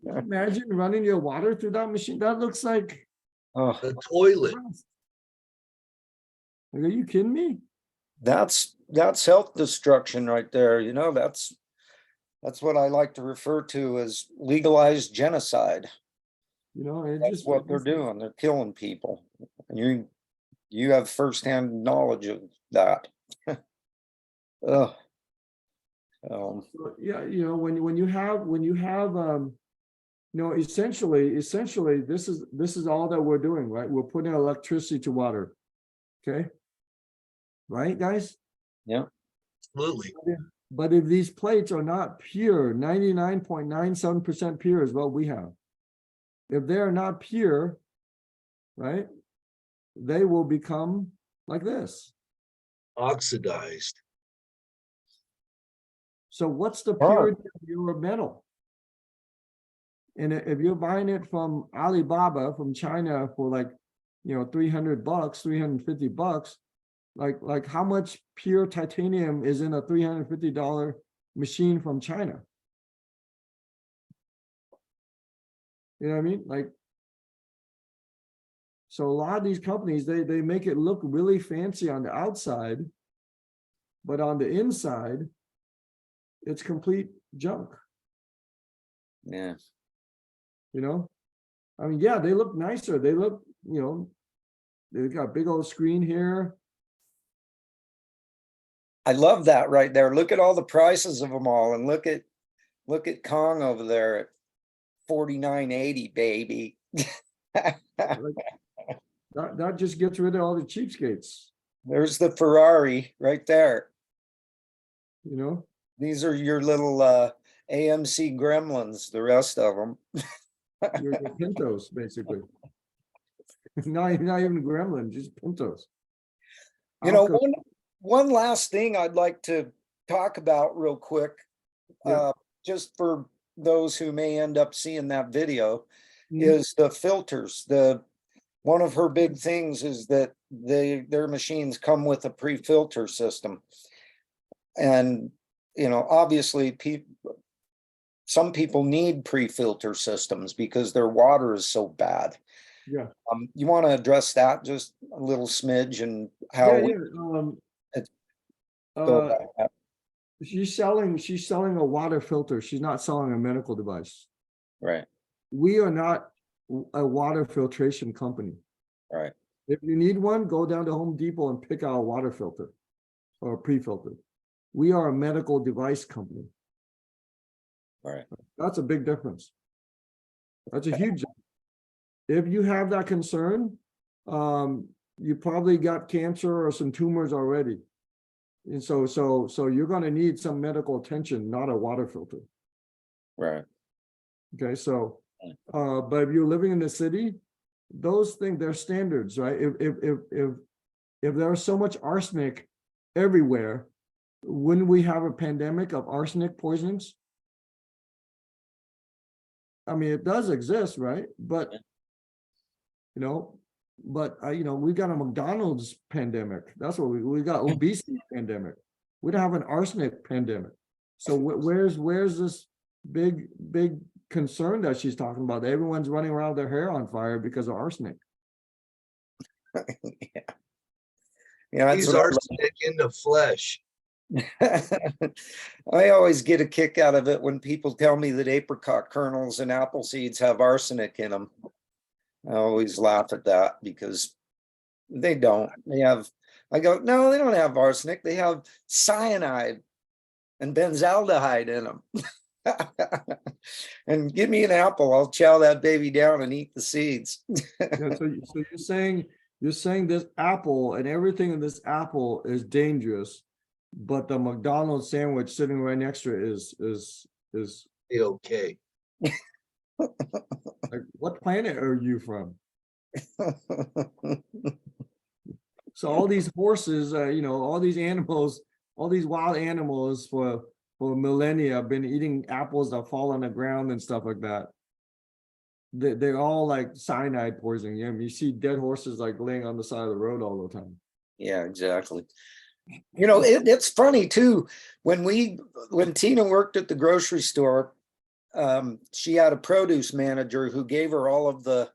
Imagine running your water through that machine. That looks like a toilet. Like, are you kidding me? That's health destruction right there. That's what I like to refer to as legalized genocide. That's what they're doing. They're killing people. And you have firsthand knowledge of that. Yeah, when you have essentially this is all that we're doing, right? We're putting electricity to water. Okay. Right, guys? Yeah. Absolutely. But if these plates are not pure, 99.97% pure is what we have. If they're not pure, right, they will become like this. Oxidized. So what's the Wow. purity of your metal? And if you're buying it from Alibaba, from China for like, you know, $300, $350, like how much pure titanium is in a $350 machine from China? You know what I mean? Like, so a lot of these companies, they make it look really fancy on the outside, but on the inside, it's complete junk. Yeah. You know, I mean, yeah, they look nicer. They look, you know, they've got a big old screen here. I love that right there. Look at all the prices of them all, and look at Kong over there at $49.80, baby. That just gets rid of all the cheapskates. There's the Ferrari right there. You know, These are your little AMC gremlins, the rest of them. your Pintos, basically. not even Gremlin, just Pintos. You know, one last thing I'd like to talk about real quick, Yeah. just for those who may end up seeing that video, Mhm. is the filters. One of her big things is that their machines come with a pre-filter system. And, you know, obviously some people need pre-filter systems because their water is so bad. Yeah. You want to address that just a little smidge, and how we go about that? She's selling a water filter. She's not selling a medical device. Right, We are not a water filtration company. right. If you need one, go down to Home Depot and pick out a water filter or a pre-filter. We are a medical device company. Right. That's a big difference. That's a huge. If you have that concern, you probably got cancer or some tumors already. And so you're going to need some medical attention, not a water filter. Right. Okay, so, but if you're living in the city, those things, they're standards, right? If there's so much arsenic everywhere, wouldn't we have a pandemic of arsenic poisonings? I mean, it does exist, right? But, you know, we got a McDonald's pandemic. That's what we got obesity pandemic. We don't have an arsenic pandemic. So where's this big concern that she's talking about? Everyone's running around with their hair on fire because of arsenic. Yeah, He's arsenic in the flesh. I always get a kick out of it when people tell me that apricot kernels and apple seeds have arsenic in them. I always laugh at that because they don't. I go, no, they don't have arsenic. They have cyanide and benzaldehyde in them. And give me an apple, I'll chow that baby down and eat the seeds. Yeah, so you're saying this apple and everything in this apple is dangerous, but the McDonald's sandwich sitting right next to it is Okay. like, what planet are you from? So all these horses, all these animals, all these wild animals for millennia have been eating apples that fall on the ground and stuff like that. They're all like cyanide poisoning. You see dead horses like laying on the side of the road all the time. Yeah, exactly. You know, it's funny too. When Tina worked at the grocery store, she had a produce manager who gave her all of the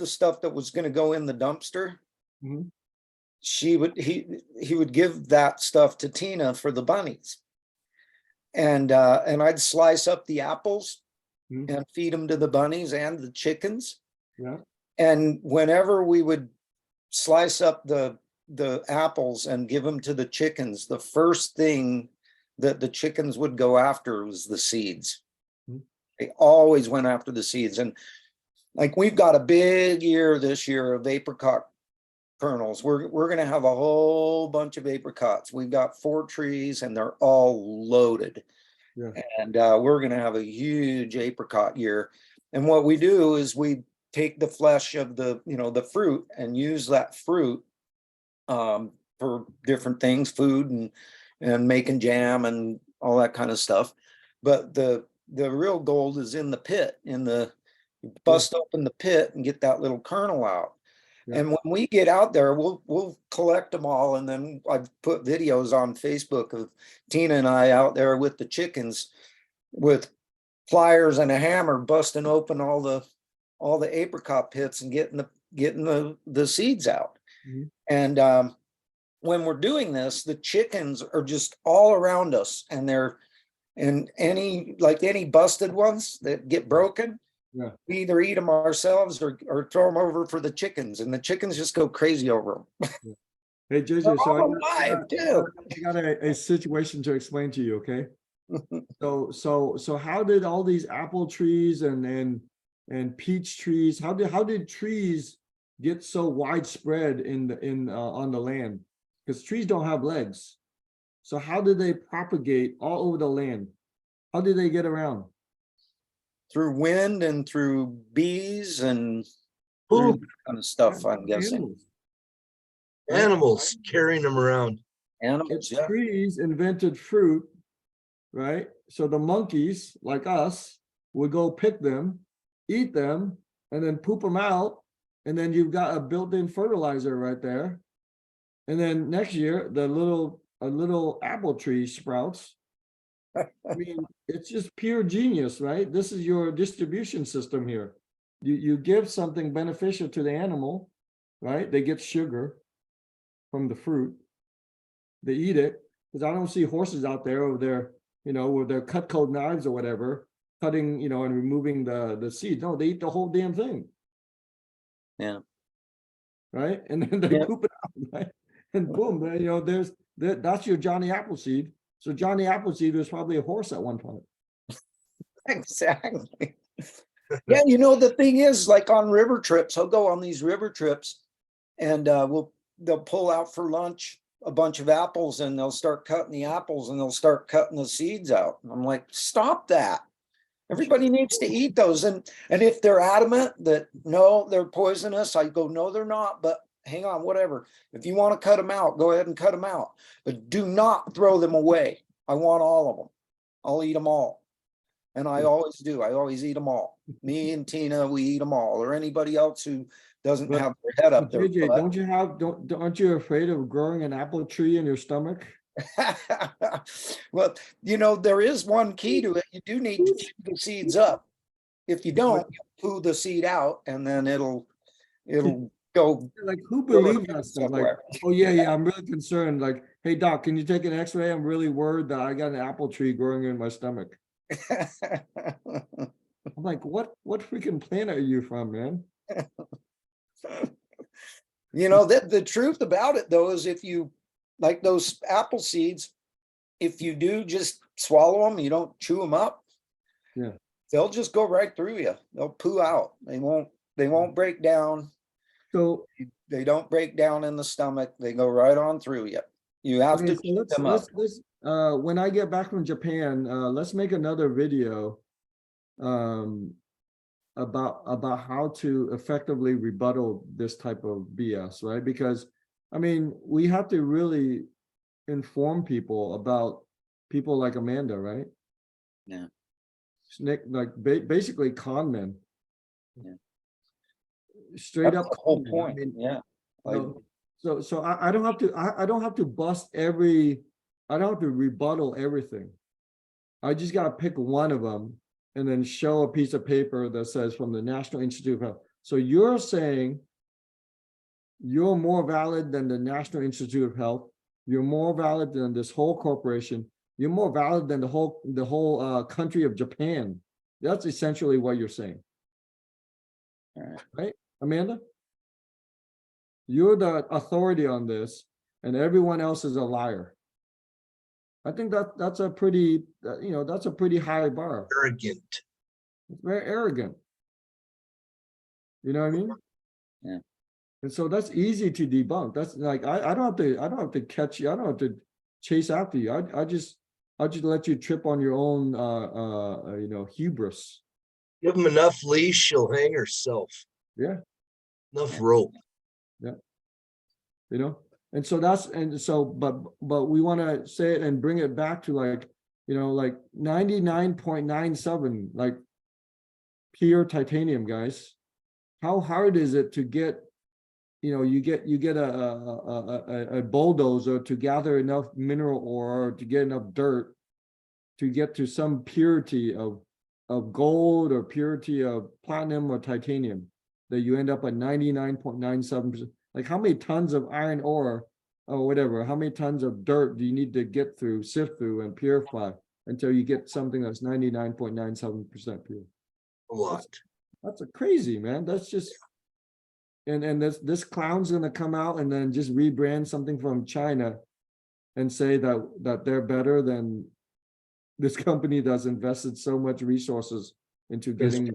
stuff that was going to go in the dumpster. Mhm. He would give that stuff to Tina for the bunnies. And I'd slice up the apples and feed them to the bunnies and the chickens. Yeah. And whenever we would slice up the apples and give them to the chickens, the first thing that the chickens would go after was the seeds. They always went after the seeds. And like, we've got a big year this year of apricot kernels. We're gonna have a whole bunch of apricots. We've got 4 trees and they're all loaded. Yeah. And we're gonna have a huge apricot year. And what we do is we take the flesh of the, the fruit and use that fruit for different things, food and making jam and all that kind of stuff. But the real gold is in the pit, you bust open the pit and get that little kernel out. Yeah. And when we get out there, we'll collect them all. And then I've put videos on Facebook of Tina and I out there with the chickens with pliers and a hammer, busting open all the apricot pits and getting the seeds out. Mm-hmm. And when we're doing this, the chickens are just all around us, and any busted ones that get broken, yeah, we either eat them ourselves or throw them over for the chickens, and the chickens just go crazy over them. yeah. Hey, JJ, They're so all alive, too. I got a situation to explain to you, okay? So how did all these apple trees and peach trees, how did trees get so widespread on the land? Because trees don't have legs. So how did they propagate all over the land? How did they get around? Through wind and through bees and Who? that kind of stuff, I'm guessing. Animals carrying them around. Animals, yeah. Trees invented fruit, right? So the monkeys, like us, would go pick them, eat them, and then poop them out. And then you've got a built-in fertilizer right there. And then next year, a little apple tree sprouts. I mean, it's just pure genius, right? This is your distribution system here. You give something beneficial to the animal, right? They get sugar from the fruit. They eat it, because I don't see horses out there with their Cutco knives or whatever, cutting, and removing the seeds. No, they eat the whole damn thing. Yeah. Right? And then they poop it out, right? And boom, that's your Johnny Appleseed. So Johnny Appleseed was probably a horse at one point. Exactly. Yeah, the thing is, like on river trips, I'll go on these river trips and they'll pull out for lunch a bunch of apples, and they'll start cutting the apples and they'll start cutting the seeds out. I'm like, stop that. Everybody needs to eat those. And if they're adamant that no, they're poisonous, I go, no, they're not, but hang on, whatever. If you want to cut them out, go ahead and cut them out, but do not throw them away. I want all of them. I'll eat them all. And I always do. I always eat them all. Me and Tina, we eat them all, or anybody else who doesn't have their head up there. JJ, aren't you afraid of growing an apple tree in your stomach? Well, there is one key to it. You do need to chew the seeds up. If you don't, you poo the seed out, and then it'll go. Like, who believes that stuff? Like, oh yeah, I'm really concerned. Like, hey doc, can you take an X-ray? I'm really worried that I got an apple tree growing in my stomach. I'm like, what freaking planet are you from, man? The truth about it though is, if you like those apple seeds, if you do just swallow them, you don't chew them up, yeah, they'll just go right through you. They'll poo out. They won't break down. So they don't break down in the stomach. They go right on through you. You have to chew them up. When I get back from Japan, let's make another video about how to effectively rebuttal this type of BS, right? Because I mean, we have to really inform people about people like Amanda, right? Yeah. Basically con men. Yeah. Straight That's up the whole con men. point. I mean, Yeah. So I don't have to bust I don't have to rebuttal everything. I just got to pick one of them and then show a piece of paper that says from the National Institute of Health. So you're saying you're more valid than the National Institute of Health. You're more valid than this whole corporation. You're more valid than the whole country of Japan. That's essentially what you're saying. All right, Amanda? You're the authority on this, and everyone else is a liar. I think that's a pretty, that's a pretty high bar. Arrogant. It's very arrogant. You know what I mean? Yeah. And so that's easy to debunk. That's like, I don't have to catch you. I don't have to chase after you. I just let you trip on your own, hubris. Give them enough leash, she'll hang herself. Yeah. Enough rope. And so but we want to say it and bring it back to like 99.97, like pure titanium, guys. How hard is it to get, you get a bulldozer to gather enough mineral ore, to get enough dirt, to get to some purity of gold or purity of platinum or titanium, that you end up at 99.97%. Like, how many tons of iron ore or whatever, how many tons of dirt do you need to get through, sift through, and purify until you get something that's 99.97% pure? A lot. That's a crazy, man. That's just, and this clown's gonna come out and then just rebrand something from China and say that they're better than this company that's invested so much resources into getting, you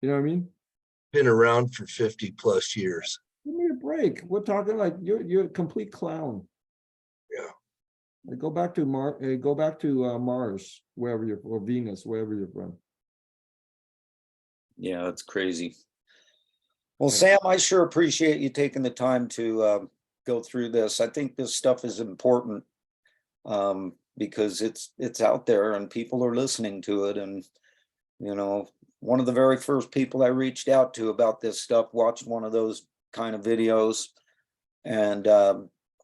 know what I mean? Been around for 50 plus years. Give me a break. We're talking like you're a complete clown. Yeah. Like, go back to Mars, wherever you're, or Venus, wherever you're from. Yeah, it's crazy. Well, Sam, I sure appreciate you taking the time to go through this. I think this stuff is important because it's out there and people are listening to it. And, one of the very first people I reached out to about this stuff watched one of those kind of videos. And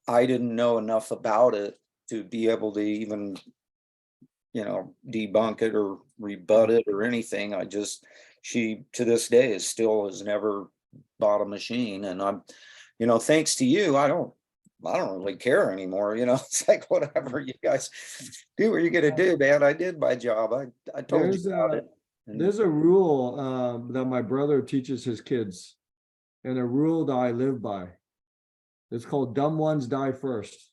I didn't know enough about it to be able to even, debunk it or rebut it or anything. She to this day has never bought a machine. And I'm, thanks to you, I don't really care anymore. It's like, whatever, you guys do what you're gonna do, man. I did my job. I told you about it. There's a rule that my brother teaches his kids, and a rule that I live by. It's called dumb ones die first.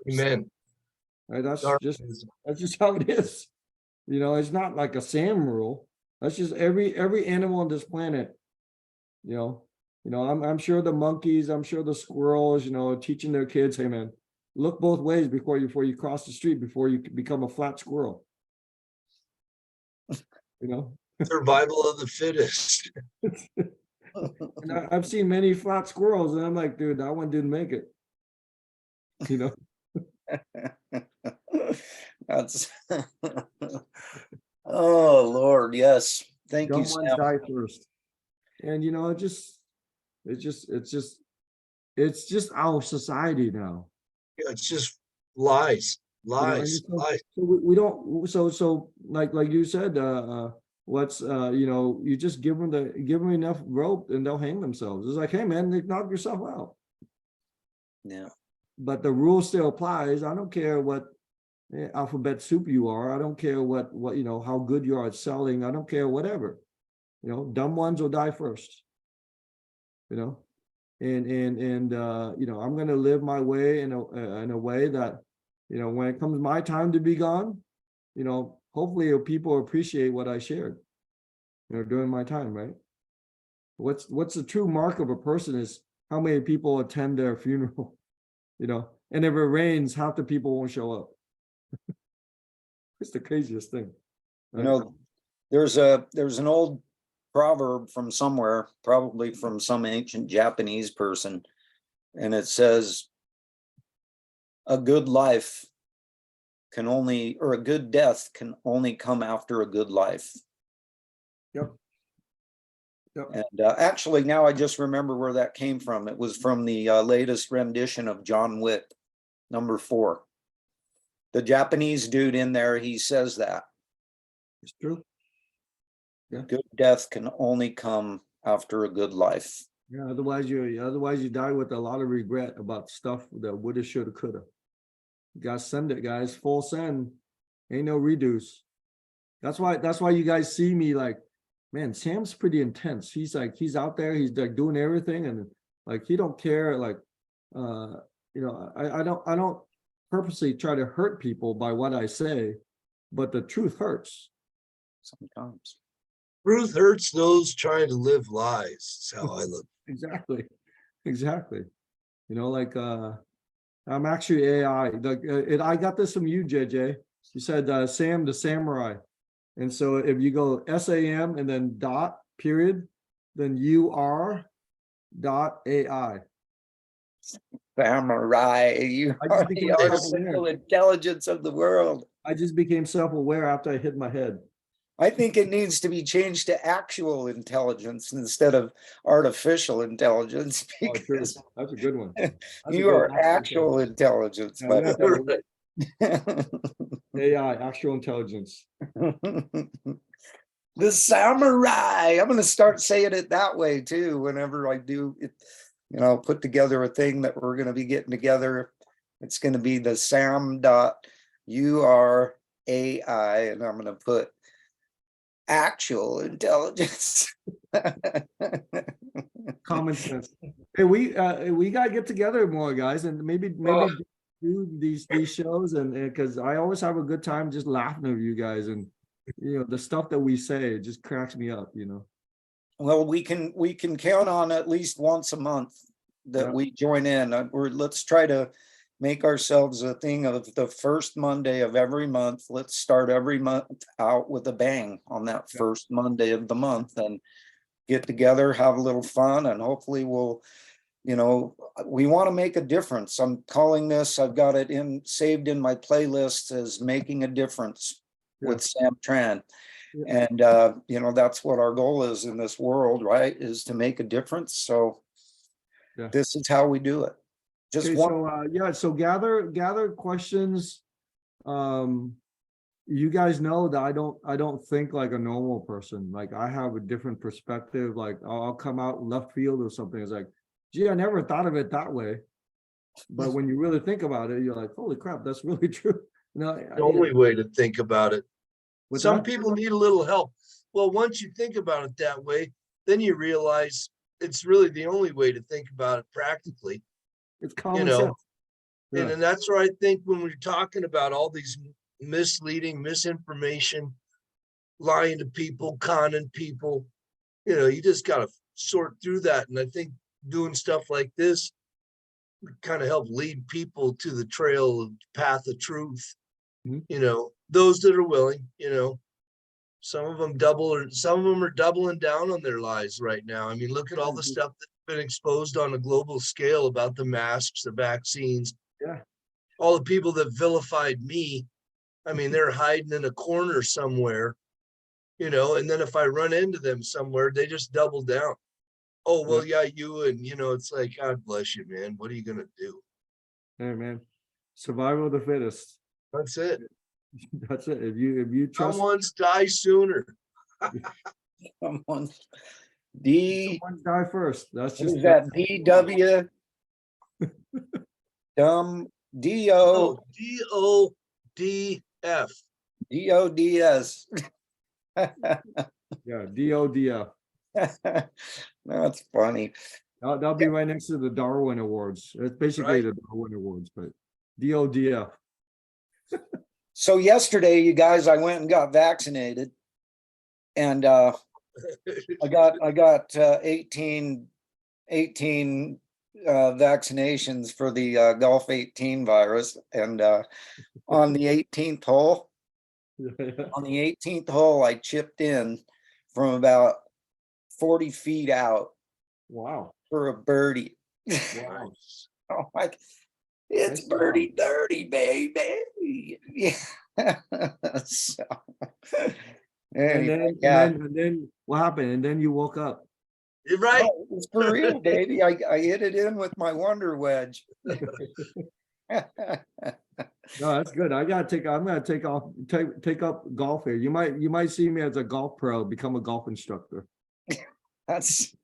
Amen. Right? That's just how it is. It's not like a Sam rule. That's just every animal on this planet. I'm sure the monkeys, I'm sure the squirrels, teaching their kids, hey man, look both ways before you cross the street, before you become a flat squirrel. Survival of the fittest. And I've seen many flat squirrels, and I'm like, dude, that one didn't make it. That's oh Lord, yes. Thank you, Dumb ones Sam. die first. And it's just our society now. Yeah, it's just lies. So we don't, so like you said, you just give them enough rope and they'll hang themselves. It's like, hey man, knock yourself out. Yeah. But the rule still applies. I don't care what alphabet soup you are. I don't care what how good you are at selling. I don't care, whatever. Dumb ones will die first. And I'm gonna live my way in a way that, when it comes my time to be gone, hopefully people appreciate what I shared, during my time, right? What's the true mark of a person is how many people attend their funeral, and if it rains, half the people won't show up. It's the craziest thing. Right? There's an old proverb from somewhere, probably from some ancient Japanese person, and it says, a good life a good death can only come after a good life. Yep. And actually, now I just remember where that came from. It was from the latest rendition of John Wick, #4. The Japanese dude in there, he says that. It's true. Yeah. Good death can only come after a good life. Yeah, otherwise you die with a lot of regret about stuff that woulda, shoulda, coulda. You gotta send it, guys. Full send. Ain't no reduce. That's why you guys see me like, man, Sam's pretty intense. He's out there, he's like doing everything, and like he don't care. Like I don't purposely try to hurt people by what I say, but the truth hurts. Sometimes. Truth hurts those trying to live lies. That's how I look. Exactly. Exactly. You know, like I'm actually AI. Like I got this from you, JJ. You said Sam the Samurai. And so if you go SAM and then dot period, then you are dot AI. Samurai, you I are just the became artificial intelligence of the world. I just became self-aware after I hit my head. I think it needs to be changed to actual intelligence instead of artificial intelligence Oh, true. because That's a good one. That's a you good are actual intelligence, Yeah, my we have to have friend. AI, actual intelligence. The samurai. I'm going to start saying it that way too. Whenever I do it, you know, put together a thing that we're going to be getting together. It's going to be the sam.urai, and I'm going to put actual intelligence. Common sense. Hey, we gotta get together more, guys, and maybe do these shows, and because I always have a good time just laughing with you guys, and you know the stuff that we say it just cracks me up. You know. Well, we can count on at least once a month that Yeah. we join in. Let's try to make ourselves a thing of the first Monday of every month. Let's start every month out with a bang on that Yeah. first Monday of the month and get together, have a little fun, and hopefully we'll, you know, we want to make a difference. I'm calling this, I've got it saved in my playlist as Making a Difference with Sam Tran. Yeah. And, you know, that's what our goal is in this world, right? Is to make a difference. So Yeah. this is how we do it. Just Okay, one. so yeah, so gather questions. You guys know that I don't think like a normal person. Like I have a different perspective. Like I'll come out left field or something. It's like, gee, I never thought of it that way. But when you really think about it, you're like, holy crap, that's really true. No, The only way to think about it. What's Some that? people need a little help. Well, once you think about it that way, then you realize it's really the only way to think about it practically, It's you common know. sense. Yeah. And that's where I think when we're talking about all these misleading, misinformation, lying to people, conning people, you know, you just got to sort through that. And I think doing stuff like this kind of help lead people to the trail of path of truth. Mhm. You know, those that are willing, you know, some of them are doubling down on their lies right now. I mean, look at all the stuff that's been exposed on a global scale about the masks, the vaccines. Yeah. All the people that vilified me, I mean, they're hiding in a corner somewhere, you know, and then if I run into them somewhere, they just double down. Oh, well, yeah, you, and you know, it's like, God bless you, man. What are you gonna do? Hey man, survival of the fittest. That's it. That's it. If you trust Someone's die sooner. Someone someone die first. That's what just is that? DW dumb Oh, DO DODF. DODS. yeah, DODF. That's funny. That'll be right next to the Darwin Awards. It's basically Right. the Darwin Awards, but DODF. So yesterday, you guys, I went and got vaccinated, and I got 18 vaccinations for the Gulf 18 virus, and on the 18th hole, I chipped in from about 40 feet out Wow. for a birdie. Wow. I'm like, it's Nice birdie dirty, baby. Yeah. So, anyway, And then what happened? And then you woke up. You're right. Oh, it was for real, baby. I hit it in with my wonder wedge. No, that's good. I'm gonna take up golf here. You might see me as a golf pro, become a golf instructor. That's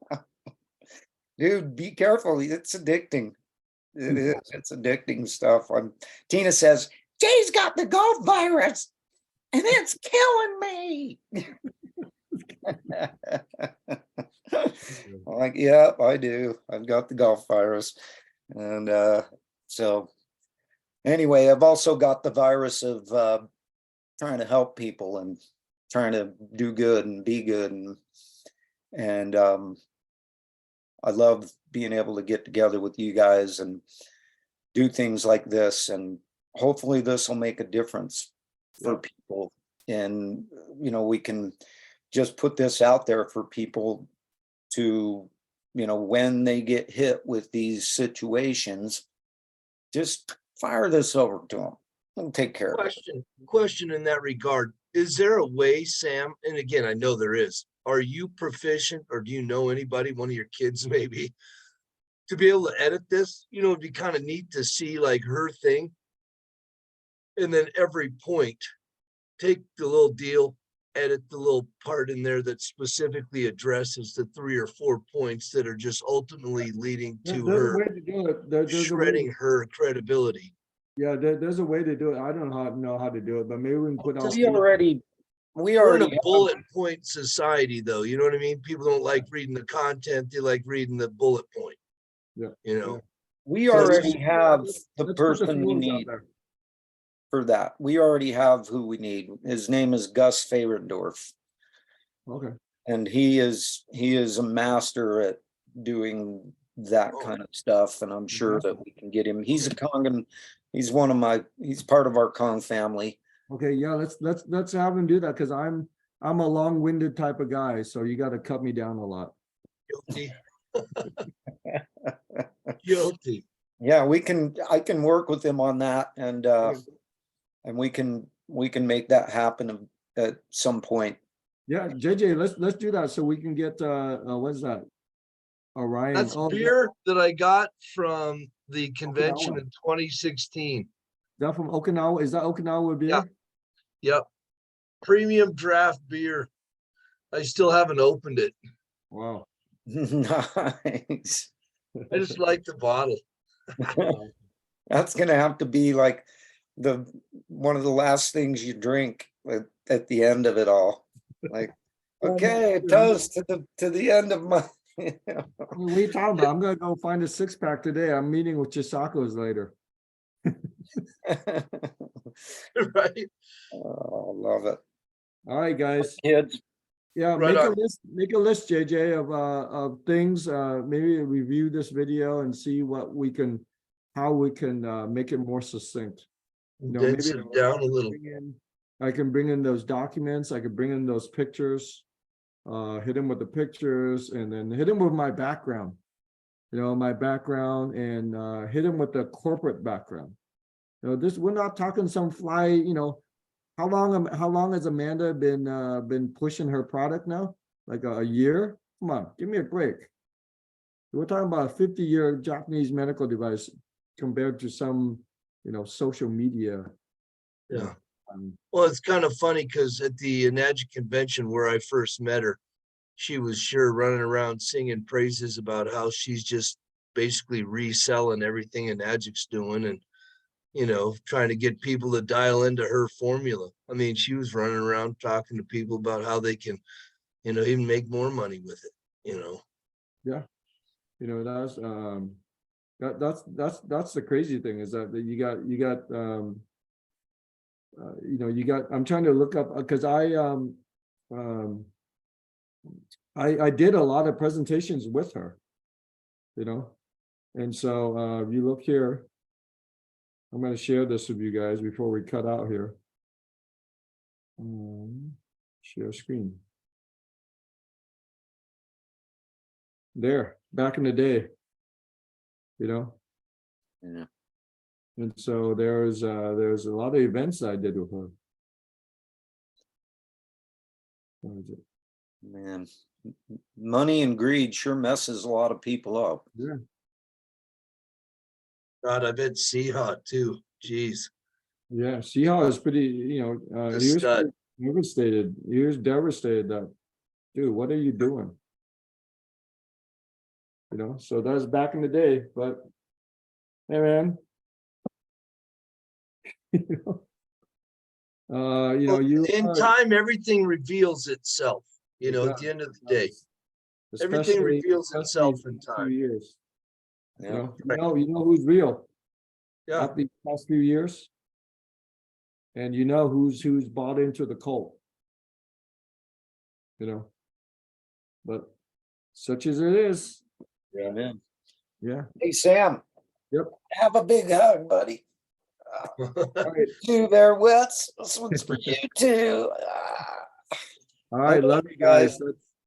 dude, be careful. It's addicting. It is. It's addicting stuff. Tina says, Jay's got the golf virus and it's killing me. I'm like, yeah, I do. I've got the golf virus. And so anyway, I've also got the virus of trying to help people. And trying to do good and be good, and I love being able to get together with you guys and do things like this, and hopefully this will make a difference for people. And we can just put this out there for people to, when they get hit with these situations, just fire this over to them and take care of it. Question in that regard. Is there a way, Sam? And again, I know there is. Are you proficient, or do you know anybody, one of your kids maybe, to be able to edit this? It'd be kind of neat to see like her thing. And then every point, take the little deal, edit the little part in there that specifically addresses the 3 or 4 points that are just ultimately leading to There's a her way to do it. There's a way. shredding her credibility. Yeah, there's a way to do it. I don't know how to do it, but maybe we can put out. We We're in already a bullet point society, though. You know what I mean? People don't like reading the content; they like reading the bullet point. Yeah. We So already have the let's put the person we rules out need there. for that. We already have who we need. His name is Gus Fahrendorf, Okay. and he is a master at doing that kind of stuff. And I'm sure that we can get him. He's a KONGen. He's he's part of our Kong family. Okay, yeah, let's have him do that, because I'm a long-winded type of guy, so you got to cut me down a lot. Guilty. Guilty. Yeah, I can work with him on that, and we can make that happen at some point. Yeah, JJ, let's do that so we can get what's that? Orion. That's beer that I got from the convention in 2016. That from Okinawa? Is that Okinawa beer? Yeah. Yep. Premium draft beer. I still haven't opened it. Wow. Nice. I just like the bottle. That's gonna have to be like one of the last things you drink at the end of it all. Like, okay, toast to the end of my. What are you talking about? I'm gonna go find a 6-pack today. I'm meeting with Chisakos later. Right. Oh, love it. All right, guys. Kids. Yeah, Right on. make a list, JJ, of things. Maybe review this video and see how we can make it more succinct. Dense it down a little. I can bring in those documents. I can bring in those pictures. Hit him with the pictures, and then hit him with my background. My background, and hit him with the corporate background. We're not talking some fly. How long has Amanda been pushing her product now? Like a year? Come on, give me a break. We're talking about a 50-year Japanese medical device compared to some, social media. Yeah. Well, it's kind of funny because at the Enagic convention where I first met her, she was sure running around singing praises about how she's just basically reselling everything Enagic's doing, and trying to get people to dial into her formula. I mean, she was running around talking to people about how they can, even make more money with it. Yeah, that's the crazy thing, is that you got. I'm trying to look up, because I did a lot of presentations with her, and so if you look here, I'm going to share this with you guys before we cut out here. Share screen. There, back in the day, Yeah. and so there's a lot of events I did with her. Where is it? Man, money and greed sure messes a lot of people up. Yeah. God, I bet Seahawk too. Jeez. Yeah, Seahawk is pretty, he was Stud. devastated. He was devastated that, dude, what are you doing? So that's back in the day, but hey, man. In time, everything reveals itself, at the end of the day. Everything reveals itself in time. Years. Yeah. You know who's real. Yeah. After the past few years. And who's bought into the cult. you know. But such as it is, Yeah, man. yeah. Hey, Sam. Yep. Have a big hug, buddy. All right, You there, Wes? This one's for you too. all right, I love you guys.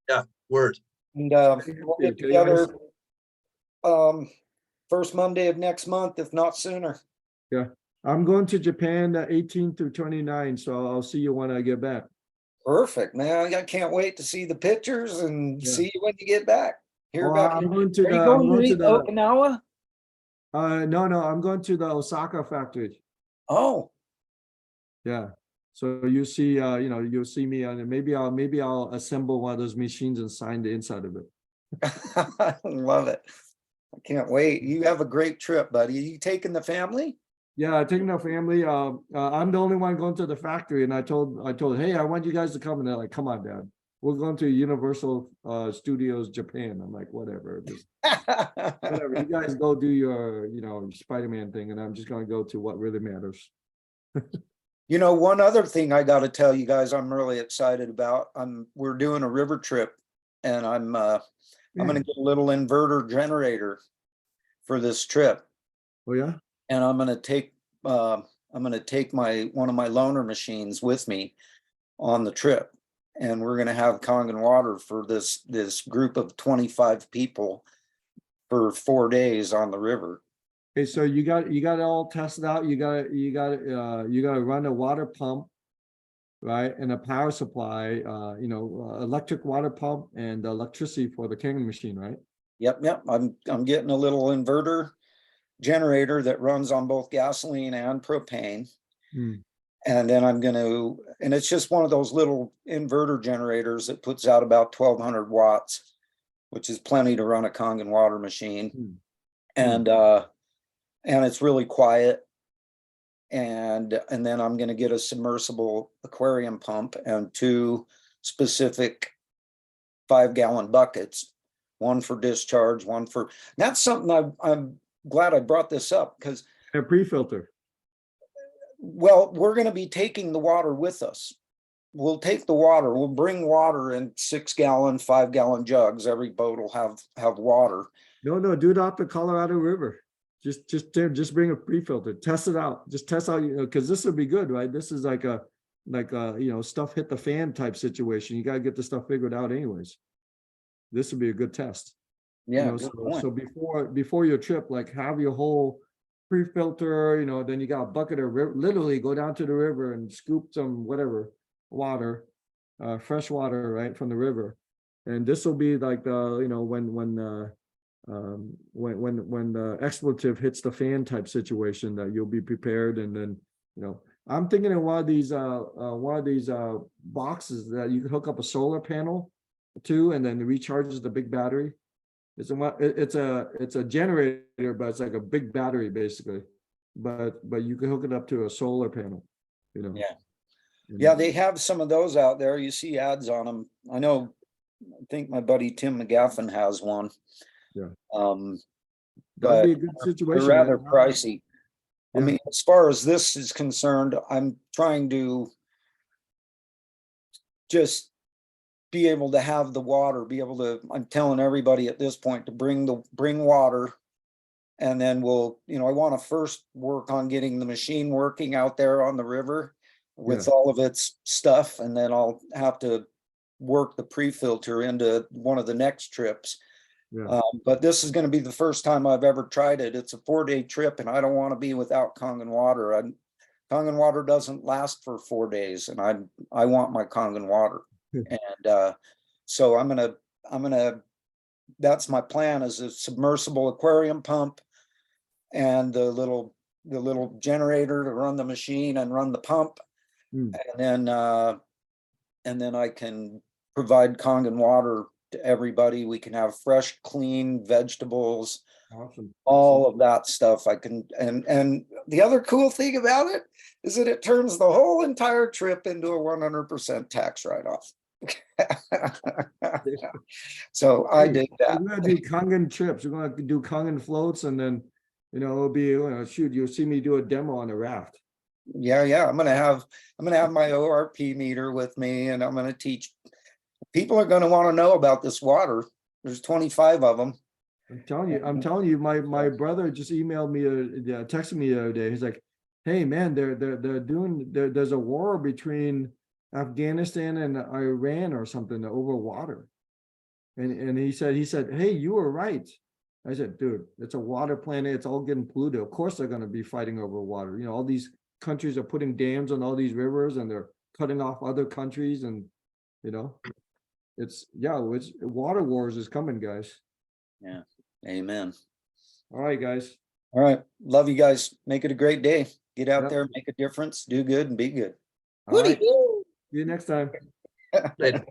Yeah, word. And we'll get Okay, guys. together first Monday of next month, if not sooner. Yeah, I'm going to Japan 18 through 29, so I'll see you when I get back. Perfect, man. I can't wait to see the pictures and Yeah. see you when you get back. Hear Oh, about I'm it. going to Are the, you I'm going going to to the the, Okinawa? no, I'm going to the Osaka factory. Oh, Yeah. So you see, you'll see me on it. Maybe I'll assemble one of those machines and sign the inside of it. I love it. I can't wait. You have a great trip, buddy. Are you taking the family? Yeah, I taking the family. I'm the only one going to the factory, and I told, hey, I want you guys to come, and they're like, come on, Dad. We're going to Universal Studios Japan. I'm like, whatever, just whatever. You guys go do your, Spider-Man thing, and I'm just gonna go to what really matters. You know, one other thing I got to tell you guys, I'm really excited about. We're doing a river trip, and I'm going to get a little inverter generator for this trip, Oh yeah. and I'm going to take one of my loaner machines with me on the trip, and we're going to have KONGen Water for this group of 25 people for 4 days on the river. Okay, so you got it all tested out. You got to run a water pump, right, and a power supply. Electric water pump and electricity for the KONGen machine, right? Yep. I'm getting a little inverter generator that runs on both gasoline and propane. And then and it's just one of those little inverter generators that puts out about 1200 watts, which is plenty to run a KONGen Water machine. And it's really quiet. And then I'm going to get a submersible aquarium pump and 2 specific 5-gallon buckets, one for discharge, one for, that's something I'm glad I brought this up, because A pre-filter. well, we're going to be taking the water with us. We'll take the water. We'll bring water in 6-gallon, 5-gallon jugs. Every boat will have water. No, do it out the Colorado River. Just bring a pre-filter. Test it out. Just test out, because this would be good, right? This is like a stuff hit the fan type situation. You gotta get the stuff figured out anyways. This would be a good test. Yeah. So before your trip, like have your whole pre-filter, then you got a bucket of literally go down to the river and scoop some whatever water, fresh water, right, from the river. And this will be like when the expletive hits the fan type situation, that you'll be prepared. And then I'm thinking of one of these boxes that you can hook up a solar panel to, and then it recharges the big battery. It's a generator, but it's like a big battery basically. But you can hook it up to a solar panel. Yeah, they have some of those out there. You see ads on them. I think my buddy Tim McGaffin has one. Yeah. But That'd be a good situation. they're rather pricey. Yeah. I mean, as far as this is concerned, I'm trying to just be able to have the water, I'm telling everybody at this point to bring water. And then I want to first work on getting the machine working out there on the river with all of its stuff. And then I'll have to work the pre-filter into one of the next trips. Yeah. But this is going to be the first time I've ever tried it. It's a 4-day trip, and I don't want to be without KONGen Water. KONGen Water doesn't last for 4 days, and I want my KONGen Water. And so I'm gonna. That's my plan: is a submersible aquarium pump and the little generator to run the machine and run the pump, and then I can provide KONGen Water to everybody. We can have fresh, clean vegetables, Awesome. all of that stuff. I can, and the other cool thing about it is that it turns the whole entire trip into a 100% tax write-off. So I did that. We're gonna do KONGen trips. We're gonna do KONGen floats, and then it'll be shoot. You'll see me do a demo on a raft. Yeah. I'm gonna have my ORP meter with me, and I'm gonna teach people are gonna want to know about this water. There's 25 of them. I'm telling you, my brother just emailed me, texted me the other day. He's like, hey man, there's a war between Afghanistan and Iran or something over water. And he said, hey, you were right. I said, dude, it's a water planet. It's all getting polluted. Of course they're going to be fighting over water. You know, all these countries are putting dams on all these rivers and they're cutting off other countries. And, you know, it's water wars is coming, guys. Yeah. Amen. All right, guys. All right. Love you guys. Make it a great day. Get out Yep. there, make a difference, do good and be good. All right. See you next time. Later.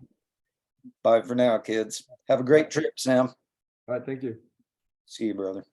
Bye for now, kids. Have a great trip, Sam. All right. Thank you. See you, brother.